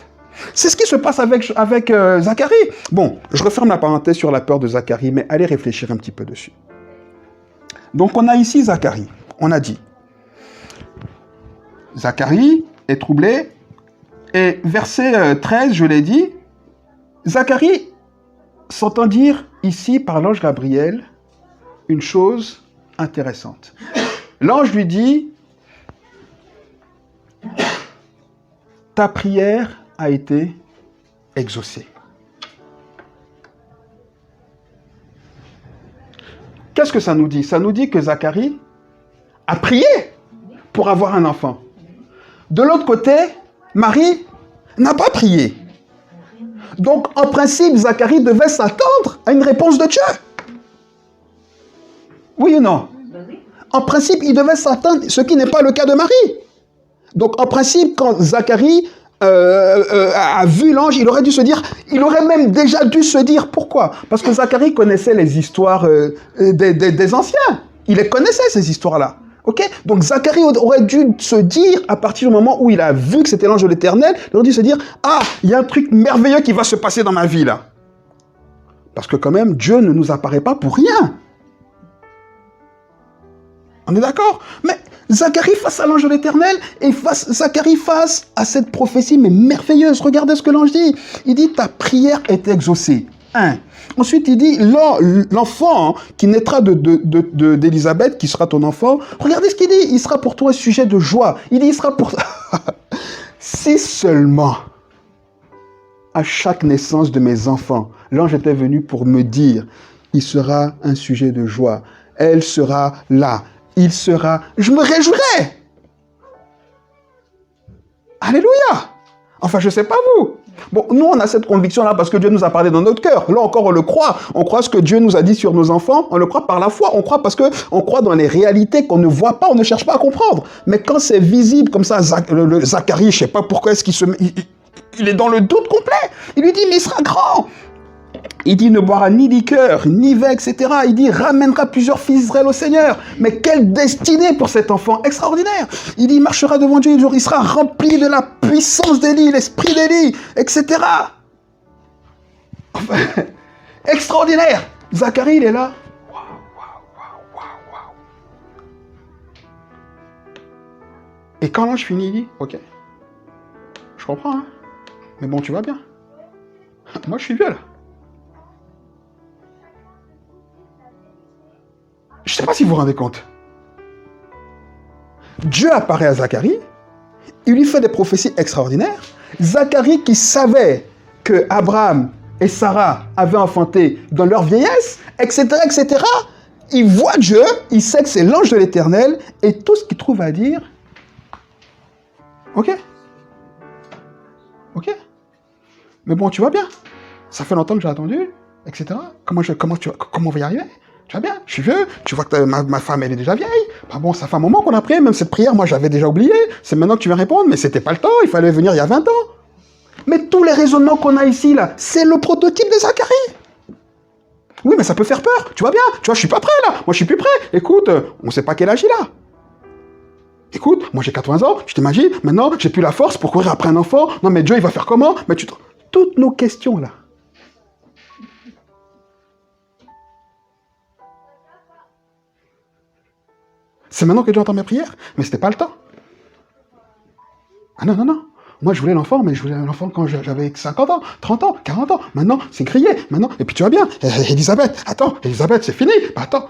C'est ce qui se passe avec Zacharie. Bon, je referme la parenthèse sur la peur de Zacharie, mais allez réfléchir un petit peu dessus. Donc on a ici Zacharie. On a dit, Zacharie est troublé, et verset 13, je l'ai dit, Zacharie s'entend dire ici par l'ange Gabriel une chose intéressante. L'ange lui dit, ta prière a été exaucée. Qu'est-ce que ça nous dit? Ça nous dit que Zacharie a prié pour avoir un enfant. De l'autre côté, Marie n'a pas prié. Donc, en principe, Zacharie devait s'attendre à une réponse de Dieu. Oui ou non? En principe, il devait s'attendre, ce qui n'est pas le cas de Marie. Donc, en principe, quand Zacharie a vu l'ange, il aurait dû se dire, il aurait même déjà dû se dire, pourquoi? Parce que Zacharie connaissait les histoires des anciens. Il les connaissait, ces histoires-là. Ok? Donc, Zacharie aurait dû se dire, à partir du moment où il a vu que c'était l'ange de l'Éternel, il aurait dû se dire, ah, il y a un truc merveilleux qui va se passer dans ma vie, là. Parce que quand même, Dieu ne nous apparaît pas pour rien. On est d'accord? Mais Zacharie face à l'ange de l'Éternel et Zacharie face à cette prophétie mais merveilleuse. Regardez ce que l'ange dit. Il dit, ta prière est exaucée. Ensuite, il dit, l'enfant qui naîtra d'Élisabeth, qui sera ton enfant, regardez ce qu'il dit, il sera pour toi un sujet de joie. Il dit, il sera pour... Si seulement, à chaque naissance de mes enfants, l'ange était venu pour me dire, il sera un sujet de joie. Elle sera là. Il sera... Je me réjouirai. Alléluia. Enfin, je ne sais pas vous. Bon, nous, on a cette conviction-là parce que Dieu nous a parlé dans notre cœur. Là encore, on le croit. On croit ce que Dieu nous a dit sur nos enfants. On le croit par la foi. On croit parce qu'on croit dans les réalités qu'on ne voit pas, on ne cherche pas à comprendre. Mais quand c'est visible, comme ça, Zacharie, je ne sais pas pourquoi est-ce qu'il se met... Il est dans le doute complet. Il lui dit, mais il sera grand. Il dit, ne boira ni liqueur, ni vin, etc. Il dit, ramènera plusieurs fils d'Israël au Seigneur. Mais quelle destinée pour cet enfant extraordinaire. Il dit, il marchera devant Dieu, il sera rempli de la puissance d'Élie, l'esprit d'Élie, etc. Enfin, extraordinaire. Zacharie, il est là. Waouh. Et quand l'ange finit, il dit, ok, je comprends, hein, mais bon, tu vas bien. Moi, je suis vieux, là. Je ne sais pas si vous vous rendez compte. Dieu apparaît à Zacharie, il lui fait des prophéties extraordinaires. Zacharie qui savait que Abraham et Sarah avaient enfanté dans leur vieillesse, etc., etc. Il voit Dieu, il sait que c'est l'ange de l'Éternel, et tout ce qu'il trouve à dire, ok, mais bon, tu vas bien. Ça fait longtemps que j'ai attendu, etc. Comment on va y arriver? Tu vas bien, je suis vieux, tu vois que ma femme, elle est déjà vieille. Bah bon, ça fait un moment qu'on a prié, même cette prière, moi, j'avais déjà oublié. C'est maintenant que tu viens répondre, mais c'était pas le temps, il fallait venir il y a 20 ans. Mais tous les raisonnements qu'on a ici, là, c'est le prototype de Zacharie. Oui, mais ça peut faire peur, tu vois bien. Tu vois, je suis pas prêt, là. Moi, je suis plus prêt. Écoute, on sait pas quel âge il a. Écoute, moi, j'ai 80 ans, je t'imagine, maintenant, j'ai plus la force pour courir après un enfant. Non, mais Dieu, il va faire comment? Mais toutes nos questions, là. C'est maintenant que Dieu entend mes prières, mais c'était pas le temps. Ah non. Moi, je voulais l'enfant, mais je voulais l'enfant quand j'avais 50 ans, 30 ans, 40 ans. Maintenant, c'est crié. Maintenant, et puis tu vas bien. Élisabeth, c'est fini. Bah, attends.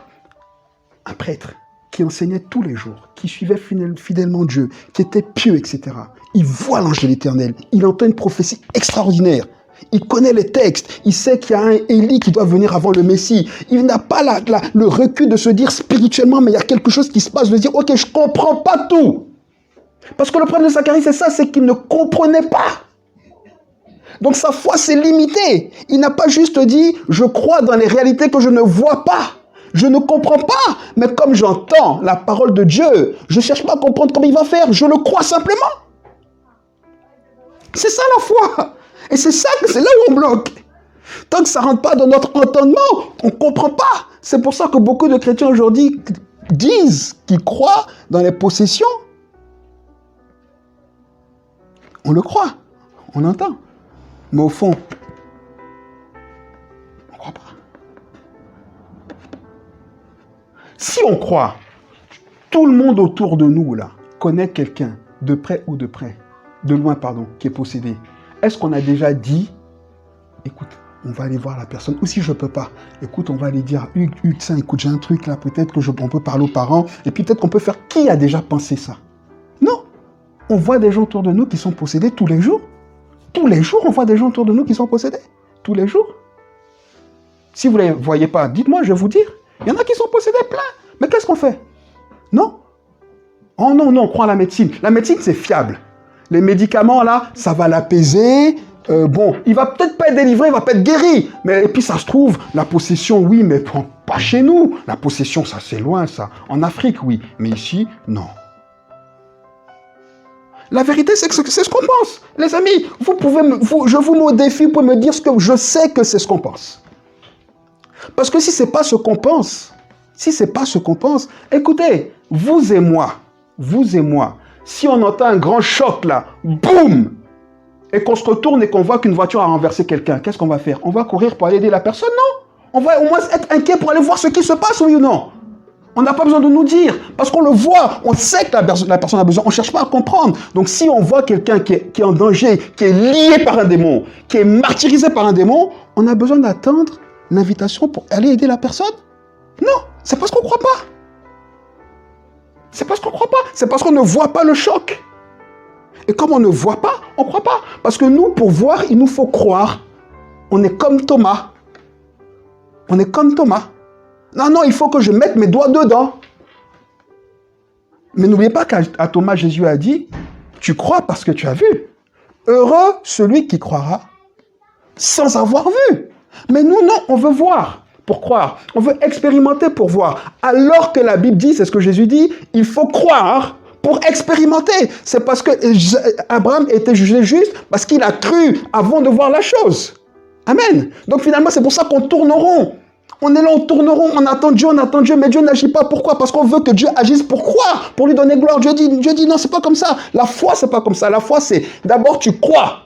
Un prêtre qui enseignait tous les jours, qui suivait fidèlement Dieu, qui était pieux, etc. Il voit l'ange de l'Éternel. Il entend une prophétie extraordinaire. Il connaît les textes, il sait qu'il y a un Élie qui doit venir avant le Messie. Il n'a pas le recul de se dire spirituellement, mais il y a quelque chose qui se passe, de dire, ok, je ne comprends pas tout. Parce que le problème de Zacharie, c'est ça, c'est qu'il ne comprenait pas. Donc sa foi s'est limitée. Il n'a pas juste dit, je crois dans les réalités que je ne vois pas. Je ne comprends pas, mais comme j'entends la parole de Dieu, je ne cherche pas à comprendre comment il va faire, je le crois simplement. C'est ça la foi. Et c'est là où on bloque. Tant que ça ne rentre pas dans notre entendement, on ne comprend pas. C'est pour ça que beaucoup de chrétiens aujourd'hui disent qu'ils croient dans les possessions. On le croit, on entend. Mais au fond, on ne croit pas. Si on croit, tout le monde autour de nous là connaît quelqu'un, de près ou de loin, qui est possédé. Est-ce qu'on a déjà dit, écoute, on va aller voir la personne, ou si je ne peux pas, écoute, on va aller dire, Hugues, tiens, écoute, j'ai un truc là, peut-être on peut parler aux parents, et puis peut-être qu'on peut faire, qui a déjà pensé ça? Non, on voit des gens autour de nous qui sont possédés tous les jours. Tous les jours, on voit des gens autour de nous qui sont possédés. Tous les jours. Si vous ne les voyez pas, dites-moi, je vais vous dire. Il y en a qui sont possédés plein. Mais qu'est-ce qu'on fait? Non. Oh non, on croit à la médecine. La médecine, c'est fiable. Les médicaments, là, ça va l'apaiser. Bon, il va peut-être pas être délivré, il va pas être guéri. Mais, et puis, ça se trouve, la possession, oui, mais pas chez nous. La possession, ça, c'est loin, ça. En Afrique, oui. Mais ici, non. La vérité, c'est que c'est ce qu'on pense. Les amis, je vous mets au défi pour me dire ce que je sais que c'est ce qu'on pense. Parce que si c'est pas ce qu'on pense, écoutez, vous et moi, si on entend un grand choc là, boum, et qu'on se retourne et qu'on voit qu'une voiture a renversé quelqu'un, qu'est-ce qu'on va faire? On va courir pour aller aider la personne? Non. On va au moins être inquiet pour aller voir ce qui se passe, oui ou non? On n'a pas besoin de nous dire, parce qu'on le voit, on sait que la personne a besoin, on ne cherche pas à comprendre. Donc si on voit quelqu'un qui est en danger, qui est lié par un démon, qui est martyrisé par un démon, on a besoin d'attendre l'invitation pour aller aider la personne? Non, c'est parce qu'on ne croit pas. C'est parce qu'on ne croit pas, c'est parce qu'on ne voit pas le choc. Et comme on ne voit pas, on ne croit pas. Parce que nous, pour voir, il nous faut croire. On est comme Thomas. Non, il faut que je mette mes doigts dedans. Mais n'oubliez pas qu'à Thomas, Jésus a dit, tu crois parce que tu as vu. Heureux celui qui croira sans avoir vu. Mais nous, non, on veut voir pour croire. On veut expérimenter pour voir. Alors que la Bible dit, c'est ce que Jésus dit, il faut croire pour expérimenter. C'est parce que Abraham était jugé juste parce qu'il a cru avant de voir la chose. Amen. Donc finalement, c'est pour ça qu'on tourne rond. On est là, on tourne rond, on attend Dieu, mais Dieu n'agit pas. Pourquoi? Parce qu'on veut que Dieu agisse pour croire, pour lui donner gloire. Dieu dit non, c'est pas comme ça. La foi, c'est pas comme ça. La foi, c'est d'abord tu crois.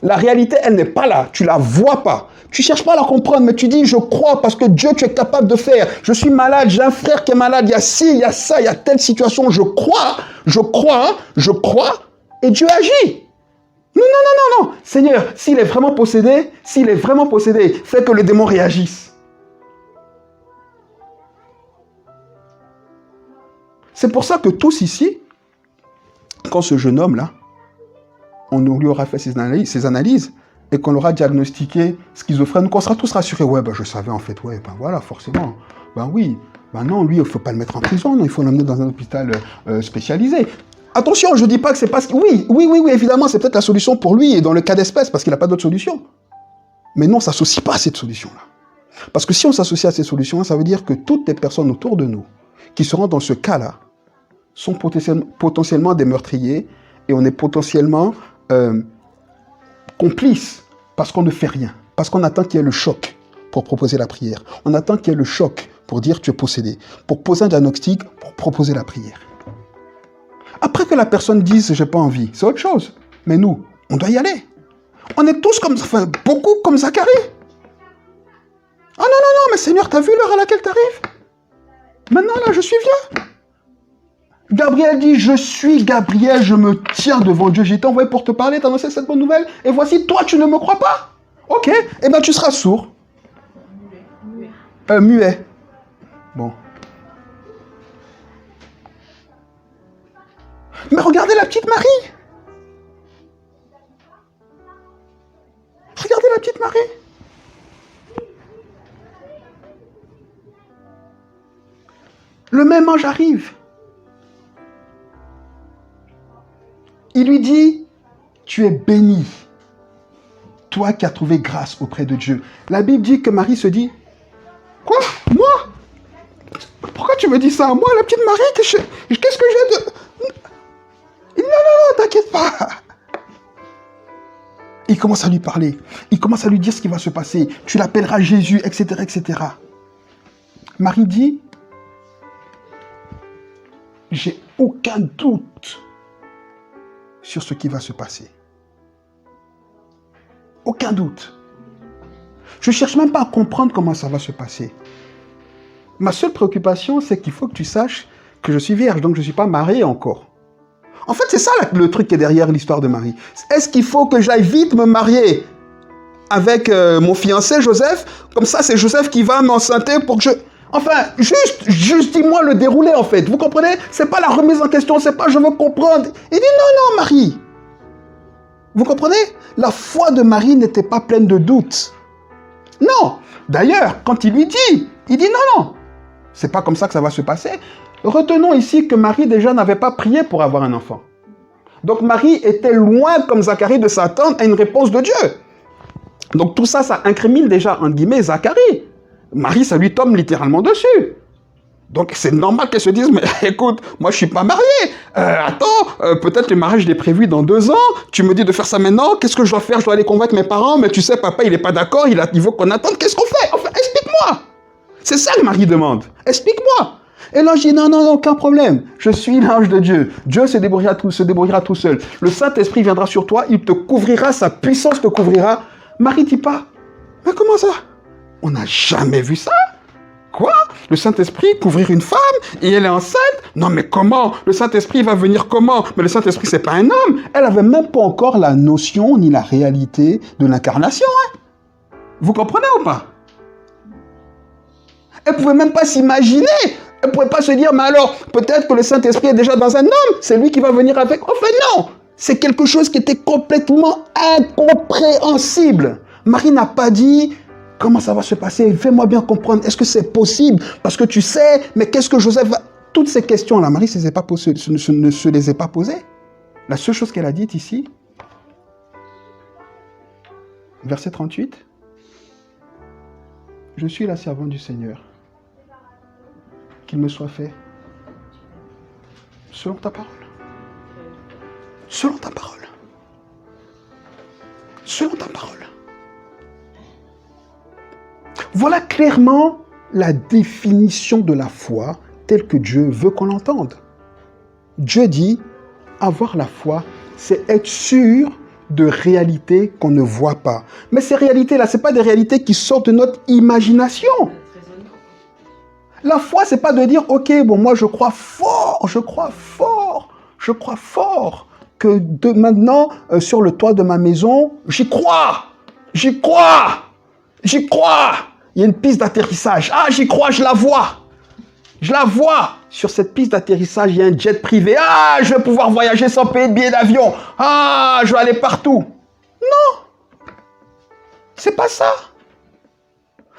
La réalité, elle n'est pas là. Tu la vois pas. Tu cherches pas à la comprendre, mais tu dis je crois parce que Dieu, tu es capable de faire. Je suis malade, j'ai un frère qui est malade, il y a ci, il y a ça, il y a telle situation. Je crois, et Dieu agit. Non. Seigneur, s'il est vraiment possédé, fais que le démon réagisse. C'est pour ça que tous ici, quand ce jeune homme-là, on lui aura fait ses analyses et qu'on l'aura diagnostiqué schizophrène, qu'on sera tous rassurés. Ouais, je savais en fait, voilà, forcément. Oui, non, lui, il ne faut pas le mettre en prison, non, il faut l'emmener dans un hôpital spécialisé. Attention, je ne dis pas que c'est pas... Oui, évidemment, c'est peut-être la solution pour lui et dans le cas d'espèce, parce qu'il n'a pas d'autre solution. Mais non, on ne s'associe pas à cette solution-là. Parce que si on s'associe à cette solution-là, ça veut dire que toutes les personnes autour de nous qui seront dans ce cas-là sont potentiellement des meurtriers et on est potentiellement complices parce qu'on ne fait rien, parce qu'on attend qu'il y ait le choc pour proposer la prière. On attend qu'il y ait le choc pour dire tu es possédé, pour poser un diagnostic, pour proposer la prière. Après que la personne dise j'ai pas envie, c'est autre chose. Mais nous, on doit y aller. On est tous comme, beaucoup comme Zacharie. Ah non, mais Seigneur, t'as vu l'heure à laquelle t'arrives? Maintenant là, je suis vieux. Gabriel dit, je suis Gabriel, je me tiens devant Dieu. J'ai été envoyé pour te parler, t'annoncer cette bonne nouvelle. Et voici, toi, tu ne me crois pas. Ok, tu seras sourd. Muet. Bon. Mais regardez la petite Marie. Regardez la petite Marie. Le même ange arrive. Il lui dit, tu es béni, toi qui as trouvé grâce auprès de Dieu. La Bible dit que Marie se dit, quoi? Moi? Pourquoi tu me dis ça? Moi, la petite Marie, qu'est-ce que j'ai de... Il dit, non, t'inquiète pas. Il commence à lui parler. Il commence à lui dire ce qui va se passer. Tu l'appelleras Jésus, etc., etc. Marie dit, j'ai aucun doute sur ce qui va se passer. Aucun doute. Je ne cherche même pas à comprendre comment ça va se passer. Ma seule préoccupation, c'est qu'il faut que tu saches que je suis vierge, donc je ne suis pas mariée encore. En fait, c'est ça le truc qui est derrière l'histoire de Marie. Est-ce qu'il faut que j'aille vite me marier avec mon fiancé Joseph? Comme ça, c'est Joseph qui va m'enceinter pour que je... Enfin, juste dis-moi le déroulé, en fait. Vous comprenez? C'est pas la remise en question, c'est pas je veux comprendre. Il dit non, Marie. Vous comprenez? La foi de Marie n'était pas pleine de doutes. Non. D'ailleurs, quand il lui dit, il dit non. C'est pas comme ça que ça va se passer. Retenons ici que Marie déjà n'avait pas prié pour avoir un enfant. Donc Marie était loin, comme Zacharie, de s'attendre à une réponse de Dieu. Donc tout ça, ça incrimine déjà, entre guillemets, Zacharie. Marie, ça lui tombe littéralement dessus. Donc c'est normal qu'elle se dise, mais écoute, moi je suis pas mariée. Peut-être le mariage est prévu dans 2 ans. Tu me dis de faire ça maintenant. Qu'est-ce que je dois faire? Je dois aller convaincre mes parents. Mais tu sais, papa, il n'est pas d'accord. Il veut qu'on attende. Qu'est-ce qu'on fait? Enfin, explique-moi. C'est ça que Marie demande. Explique-moi. Et l'ange dit, non, non, non, aucun problème. Je suis l'ange de Dieu. Dieu se débrouillera tout seul. Le Saint-Esprit viendra sur toi. Il te couvrira. Sa puissance te couvrira. Marie dit pas, mais comment ça? On n'a jamais vu ça. Quoi? Le Saint-Esprit couvrir une femme et elle est enceinte? Non mais comment? Le Saint-Esprit va venir comment? Mais le Saint-Esprit c'est pas un homme. Elle avait même pas encore la notion ni la réalité de l'incarnation. Hein? Vous comprenez ou pas? Elle pouvait même pas s'imaginer. Elle pouvait pas se dire, mais alors peut-être que le Saint-Esprit est déjà dans un homme. C'est lui qui va venir avec. Enfin non. C'est quelque chose qui était complètement incompréhensible. Marie n'a pas dit, comment ça va se passer? Fais-moi bien comprendre. Est-ce que c'est possible? Parce que tu sais, mais qu'est-ce que Joseph va... Toutes ces questions-là, Marie ne se les est pas posées. La seule chose qu'elle a dite ici, verset 38, je suis la servante du Seigneur. Qu'il me soit fait selon ta parole. Selon ta parole. Selon ta parole. Voilà clairement la définition de la foi telle que Dieu veut qu'on l'entende. Dieu dit, avoir la foi, c'est être sûr de réalités qu'on ne voit pas. Mais ces réalités-là, ce n'est pas des réalités qui sortent de notre imagination. La foi, ce n'est pas de dire, ok, bon, moi je crois fort que de maintenant, sur le toit de ma maison, j'y crois. Il y a une piste d'atterrissage. Ah, j'y crois, je la vois. Sur cette piste d'atterrissage, il y a un jet privé. Ah, je vais pouvoir voyager sans payer de billet d'avion. Ah, je vais aller partout. Non. C'est pas ça.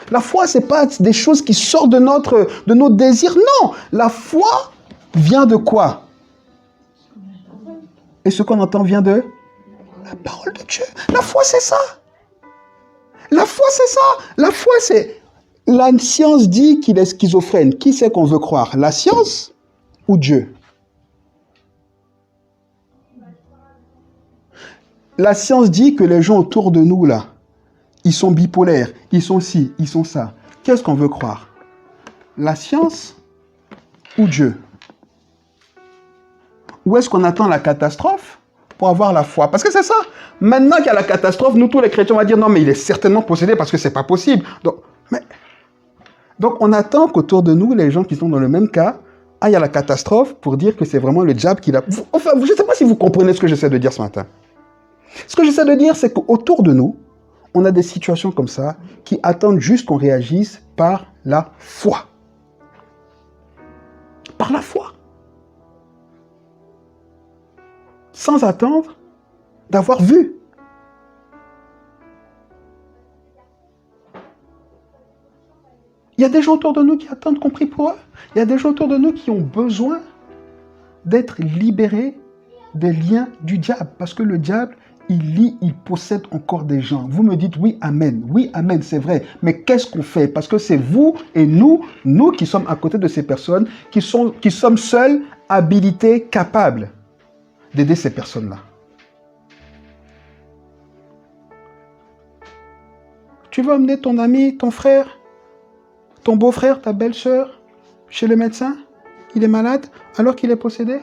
La foi, c'est pas des choses qui sortent de nos désirs. Non. La foi vient de quoi? Et ce qu'on entend vient de la parole de Dieu. La foi, c'est ça. La foi, c'est ça. La foi, c'est... La science dit qu'il est schizophrène. Qui c'est qu'on veut croire? La science ou Dieu? La science dit que les gens autour de nous, là, ils sont bipolaires, ils sont ci, ils sont ça. Qu'est-ce qu'on veut croire? La science ou Dieu? Ou est-ce qu'on attend la catastrophe pour avoir la foi? Parce que c'est ça. Maintenant qu'il y a la catastrophe, nous tous les chrétiens, on va dire non, mais il est certainement possédé parce que c'est pas possible. Donc on attend qu'autour de nous, les gens qui sont dans le même cas, il y a la catastrophe pour dire que c'est vraiment le diable qui l'a... Enfin, je ne sais pas si vous comprenez ce que j'essaie de dire ce matin. Ce que j'essaie de dire, c'est qu'autour de nous, on a des situations comme ça qui attendent juste qu'on réagisse par la foi. Par la foi. Sans attendre d'avoir vu. Il y a des gens autour de nous qui attendent qu'on prie pour eux. Il y a des gens autour de nous qui ont besoin d'être libérés des liens du diable. Parce que le diable, il possède encore des gens. Vous me dites oui, amen, c'est vrai. Mais qu'est-ce qu'on fait? Parce que c'est vous et nous qui sommes à côté de ces personnes, qui sommes seuls, habilités, capables d'aider ces personnes-là. Tu veux emmener ton ami, ton frère, ton beau-frère, ta belle-sœur, chez le médecin? Il est malade alors qu'il est possédé?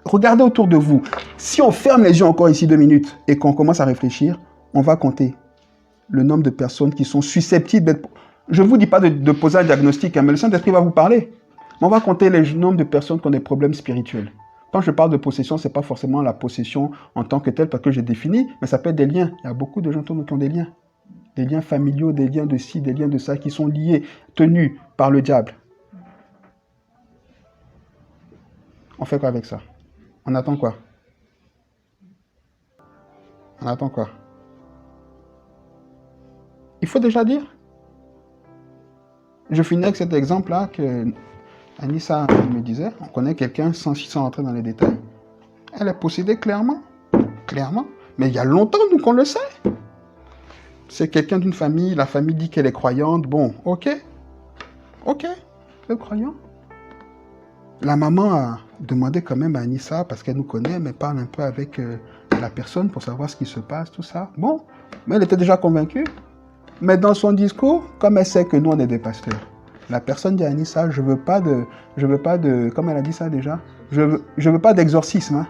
Regardez autour de vous. Si on ferme les yeux encore ici 2 minutes et qu'on commence à réfléchir, on va compter le nombre de personnes qui sont susceptibles d'être... Je ne vous dis pas de poser un diagnostic, mais le Saint-Esprit va vous parler. Mais on va compter le nombre de personnes qui ont des problèmes spirituels. Quand je parle de possession, ce n'est pas forcément la possession en tant que telle, parce que j'ai défini, mais ça peut être des liens. Il y a beaucoup de gens qui ont des liens. Des liens familiaux, des liens de ci, des liens de ça, qui sont liés, tenus par le diable. On fait quoi avec ça? On attend quoi? On attend quoi? Il faut déjà dire. Je finis avec cet exemple-là que Anissa me disait. On connaît quelqu'un sans rentrer dans les détails. Elle est possédée clairement. Clairement. Mais il y a longtemps, nous, qu'on le sait. C'est quelqu'un d'une famille. La famille dit qu'elle est croyante. Bon, ok. Ok. Elle est croyante. La maman a demandé quand même à Anissa, parce qu'elle nous connaît, mais parle un peu avec la personne pour savoir ce qui se passe, tout ça. Bon. Mais elle était déjà convaincue. Mais dans son discours, comme elle sait que nous, on est des pasteurs, la personne dit à Anissa, je veux pas de, comme elle a dit ça déjà, je veux pas d'exorcisme. Hein.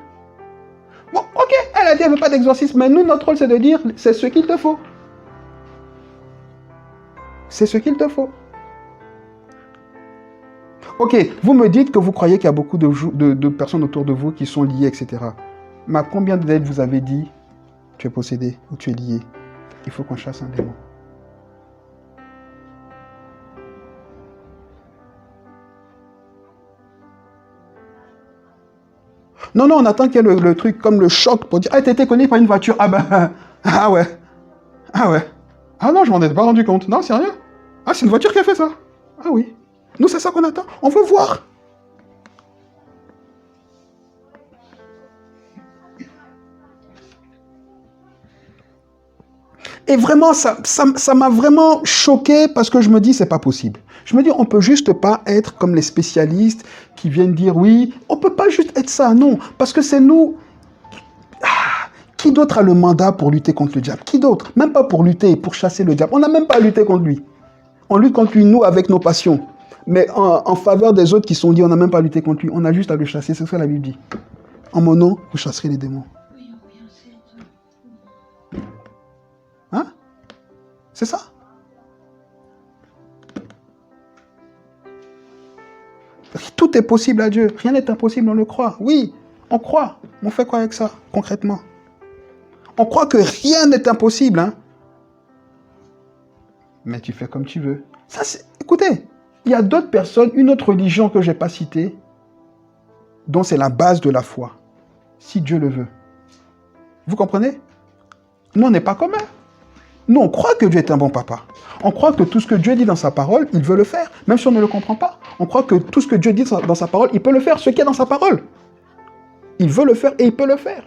Bon, ok, elle a dit, elle veut pas d'exorcisme, mais nous, notre rôle, c'est de dire, c'est ce qu'il te faut. C'est ce qu'il te faut. Ok, vous me dites que vous croyez qu'il y a beaucoup de personnes autour de vous qui sont liées, etc. Mais à combien d'aides vous avez dit, tu es possédé ou tu es lié? Il faut qu'on chasse un démon. Non, on attend qu'il y ait le truc comme le choc pour dire « Ah, t'as été connu par une voiture. Ah ben, ah ouais. Ah ouais. Ah non, je m'en étais pas rendu compte. Non, sérieux? Ah, c'est une voiture qui a fait ça. Ah oui. Nous, c'est ça qu'on attend. On veut voir. » Et vraiment, ça m'a vraiment choqué parce que je me dis, c'est pas possible. Je me dis, on peut juste pas être comme les spécialistes qui viennent dire oui. On peut pas juste être ça, non. Parce que c'est nous. Qui d'autre a le mandat pour lutter contre le diable? Qui d'autre? Même pas pour lutter, pour chasser le diable. On n'a même pas à lutter contre lui. On lutte contre lui, nous, avec nos passions. Mais en faveur des autres qui sont liés, on n'a même pas à lutter contre lui. On a juste à le chasser. C'est ce que la Bible dit. En mon nom, vous chasserez les démons. Hein? C'est ça. Tout est possible à Dieu. Rien n'est impossible, on le croit. Oui, on croit. On fait quoi avec ça, concrètement? On croit que rien n'est impossible. Hein? Mais tu fais comme tu veux. Ça, écoutez, il y a d'autres personnes, une autre religion que je n'ai pas citée, dont c'est la base de la foi. Si Dieu le veut. Vous comprenez? Nous, on n'est pas comme eux. Nous, on croit que Dieu est un bon papa. On croit que tout ce que Dieu dit dans sa parole, il veut le faire, même si on ne le comprend pas. On croit que tout ce que Dieu dit dans sa parole, il peut le faire, ce qui est dans sa parole. Il veut le faire et il peut le faire.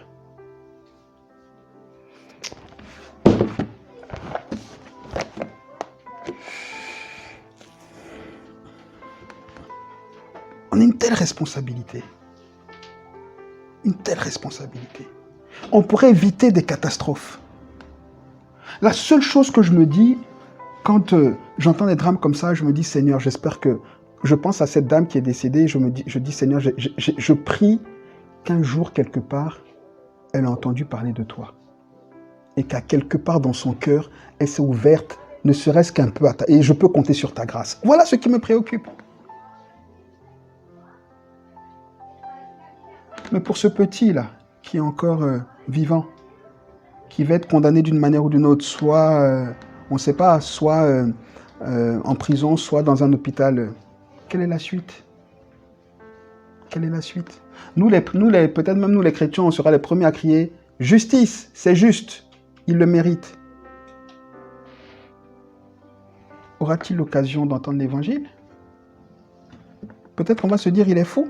On a une telle responsabilité. Une telle responsabilité. On pourrait éviter des catastrophes. La seule chose que je me dis, quand j'entends des drames comme ça, je me dis, Seigneur, j'espère que... Je pense à cette dame qui est décédée, je dis, Seigneur, je prie qu'un jour, quelque part, elle a entendu parler de toi. Et qu'à quelque part dans son cœur, elle s'est ouverte, ne serait-ce qu'un peu à ta... Et je peux compter sur ta grâce. Voilà ce qui me préoccupe. Mais pour ce petit-là, qui est encore vivant, qui va être condamné d'une manière ou d'une autre, soit, on ne sait pas, soit en prison, soit dans un hôpital. Quelle est la suite? Quelle est la suite? Peut-être même nous les chrétiens, on sera les premiers à crier « Justice, c'est juste, il le mérite ». Aura-t-il l'occasion d'entendre l'évangile? Peut-être qu'on va se dire « Il est fou ».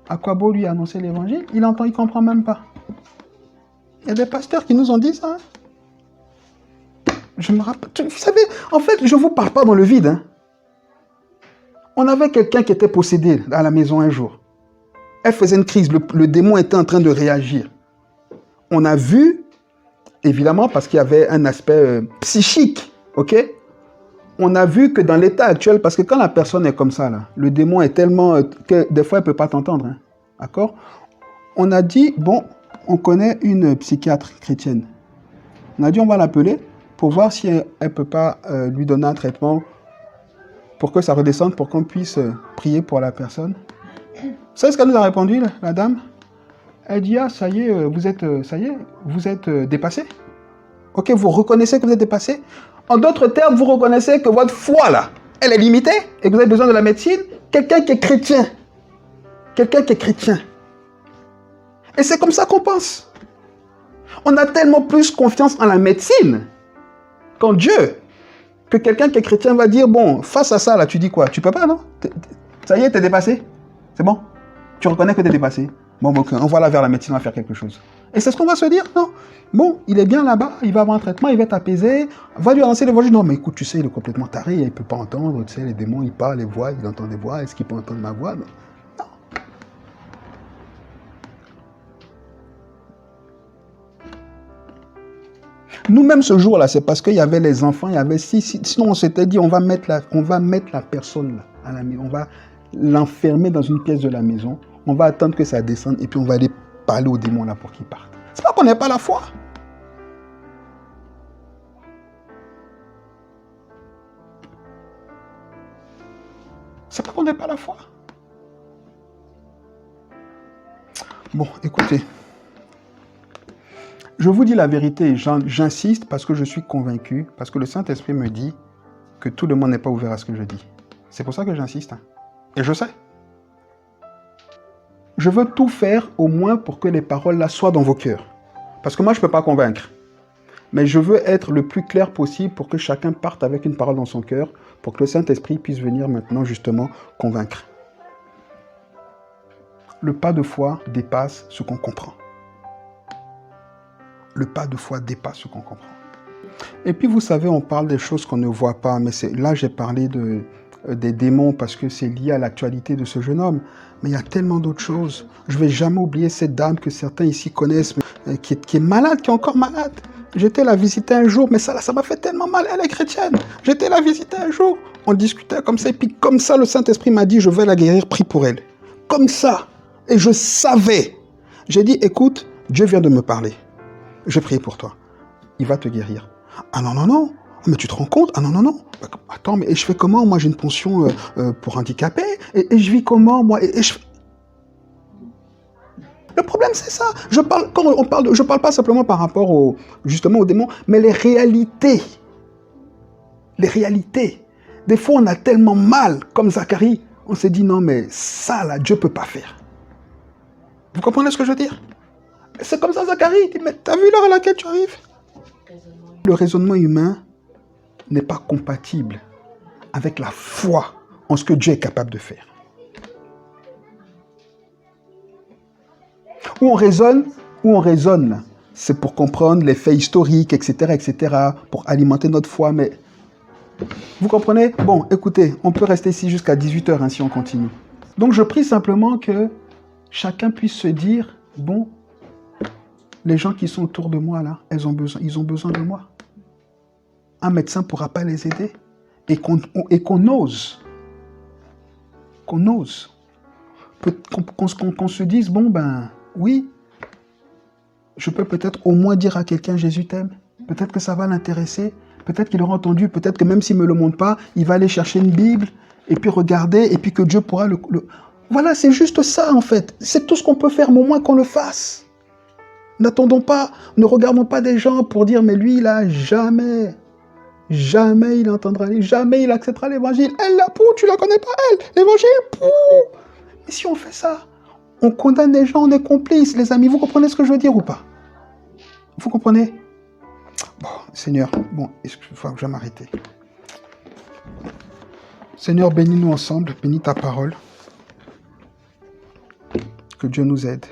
À quoi beau lui annoncer l'évangile? Il entend, il ne comprend même pas. Il y a des pasteurs qui nous ont dit ça. Je me rappelle. Vous savez, en fait, je ne vous parle pas dans le vide. Hein. On avait quelqu'un qui était possédé à la maison un jour. Elle faisait une crise. Le démon était en train de réagir. On a vu, évidemment, parce qu'il y avait un aspect psychique, ok? On a vu que dans l'état actuel, parce que quand la personne est comme ça, là, le démon est tellement que des fois, elle ne peut pas t'entendre. Hein, d'accord? On a dit, bon, on connaît une psychiatre chrétienne. On a dit, on va l'appeler pour voir si elle ne peut pas lui donner un traitement pour que ça redescende, pour qu'on puisse prier pour la personne. Vous savez ce qu'elle nous a répondu, la dame? Elle dit, ah, ça y est, vous êtes dépassé. Ok, vous reconnaissez que vous êtes dépassé. En d'autres termes, vous reconnaissez que votre foi, là, elle est limitée et que vous avez besoin de la médecine. Quelqu'un qui est chrétien. Quelqu'un qui est chrétien. Et c'est comme ça qu'on pense. On a tellement plus confiance en la médecine Quand Dieu, que quelqu'un qui est chrétien va dire, bon, face à ça, là, tu dis quoi? Tu peux pas, non? Ça y est, t'es dépassé? C'est bon? Tu reconnais que t'es dépassé? Bon, ok, on va là vers la médecine, on va faire quelque chose. Et c'est ce qu'on va se dire, non? Bon, il est bien là-bas, il va avoir un traitement, il va t'apaiser, va lui annoncer l'évangile. Non, mais écoute, tu sais, il est complètement taré, il peut pas entendre, tu sais, les démons, ils parlent, les voix, il entend des voix, est-ce qu'il peut entendre ma voix? Non. Nous-mêmes, ce jour-là, c'est parce qu'il y avait les enfants, il y avait sinon on s'était dit, on va mettre la personne là, à la maison, on va l'enfermer dans une pièce de la maison, on va attendre que ça descende et puis on va aller parler aux démons là pour qu'ils partent. C'est pas qu'on n'ait pas la foi. C'est pas qu'on n'ait pas la foi. Bon, écoutez. Je vous dis la vérité, j'insiste parce que je suis convaincu, parce que le Saint-Esprit me dit que tout le monde n'est pas ouvert à ce que je dis. C'est pour ça que j'insiste. Hein. Et je sais. Je veux tout faire au moins pour que les paroles là soient dans vos cœurs. Parce que moi, je ne peux pas convaincre. Mais je veux être le plus clair possible pour que chacun parte avec une parole dans son cœur, pour que le Saint-Esprit puisse venir maintenant justement convaincre. Le pas de foi dépasse ce qu'on comprend. Le pas de foi dépasse ce qu'on comprend. Et puis, vous savez, on parle des choses qu'on ne voit pas, mais là, j'ai parlé des démons parce que c'est lié à l'actualité de ce jeune homme. Mais il y a tellement d'autres choses. Je ne vais jamais oublier cette dame que certains ici connaissent, qui est malade, qui est encore malade. J'étais la visiter un jour, mais ça m'a fait tellement mal, elle est chrétienne. J'étais la visiter un jour, on discutait comme ça, et puis comme ça, le Saint-Esprit m'a dit, je vais la guérir, prie pour elle. Comme ça. Et je savais. J'ai dit, écoute, Dieu vient de me parler. J'ai prié pour toi. Il va te guérir. Ah non, non, non. Mais tu te rends compte? Ah non, non, non. Attends, mais et je fais comment? Moi, j'ai une pension pour handicapés. Et je vis comment, moi? Le problème, c'est ça. Je parle pas simplement par rapport justement aux démons, mais les réalités. Les réalités. Des fois, on a tellement mal, comme Zacharie, on s'est dit, non, mais ça, là, Dieu peut pas faire. Vous comprenez ce que je veux dire? C'est comme ça, Zacharie. Il dit, mais t'as vu l'heure à laquelle tu arrives? Le raisonnement humain n'est pas compatible avec la foi en ce que Dieu est capable de faire. Où on raisonne, c'est pour comprendre les faits historiques, etc., pour alimenter notre foi, mais vous comprenez? Bon, écoutez, on peut rester ici jusqu'à 18h hein, si on continue. Donc je prie simplement que chacun puisse se dire, bon, les gens qui sont autour de moi, là, ils ont besoin de moi. Un médecin ne pourra pas les aider. Et qu'on ose. Qu'on se dise, bon, ben, oui, je peux peut-être au moins dire à quelqu'un, Jésus t'aime. Peut-être que ça va l'intéresser. Peut-être qu'il aura entendu. Peut-être que même s'il ne me le montre pas, il va aller chercher une Bible et puis regarder et puis que Dieu pourra le... Voilà, c'est juste ça, en fait. C'est tout ce qu'on peut faire, mais au moins qu'on le fasse. N'attendons pas, ne regardons pas des gens pour dire, mais lui, là, jamais il entendra, jamais il acceptera l'évangile. Elle, la pou, tu la connais pas, elle, l'évangile, pou. Mais si on fait ça, on condamne les gens, on est complices, les amis. Vous comprenez ce que je veux dire ou pas? Vous comprenez? Bon, Seigneur, bon, il faut que je vais m'arrêter. Seigneur, bénis-nous ensemble, bénis ta parole. Que Dieu nous aide.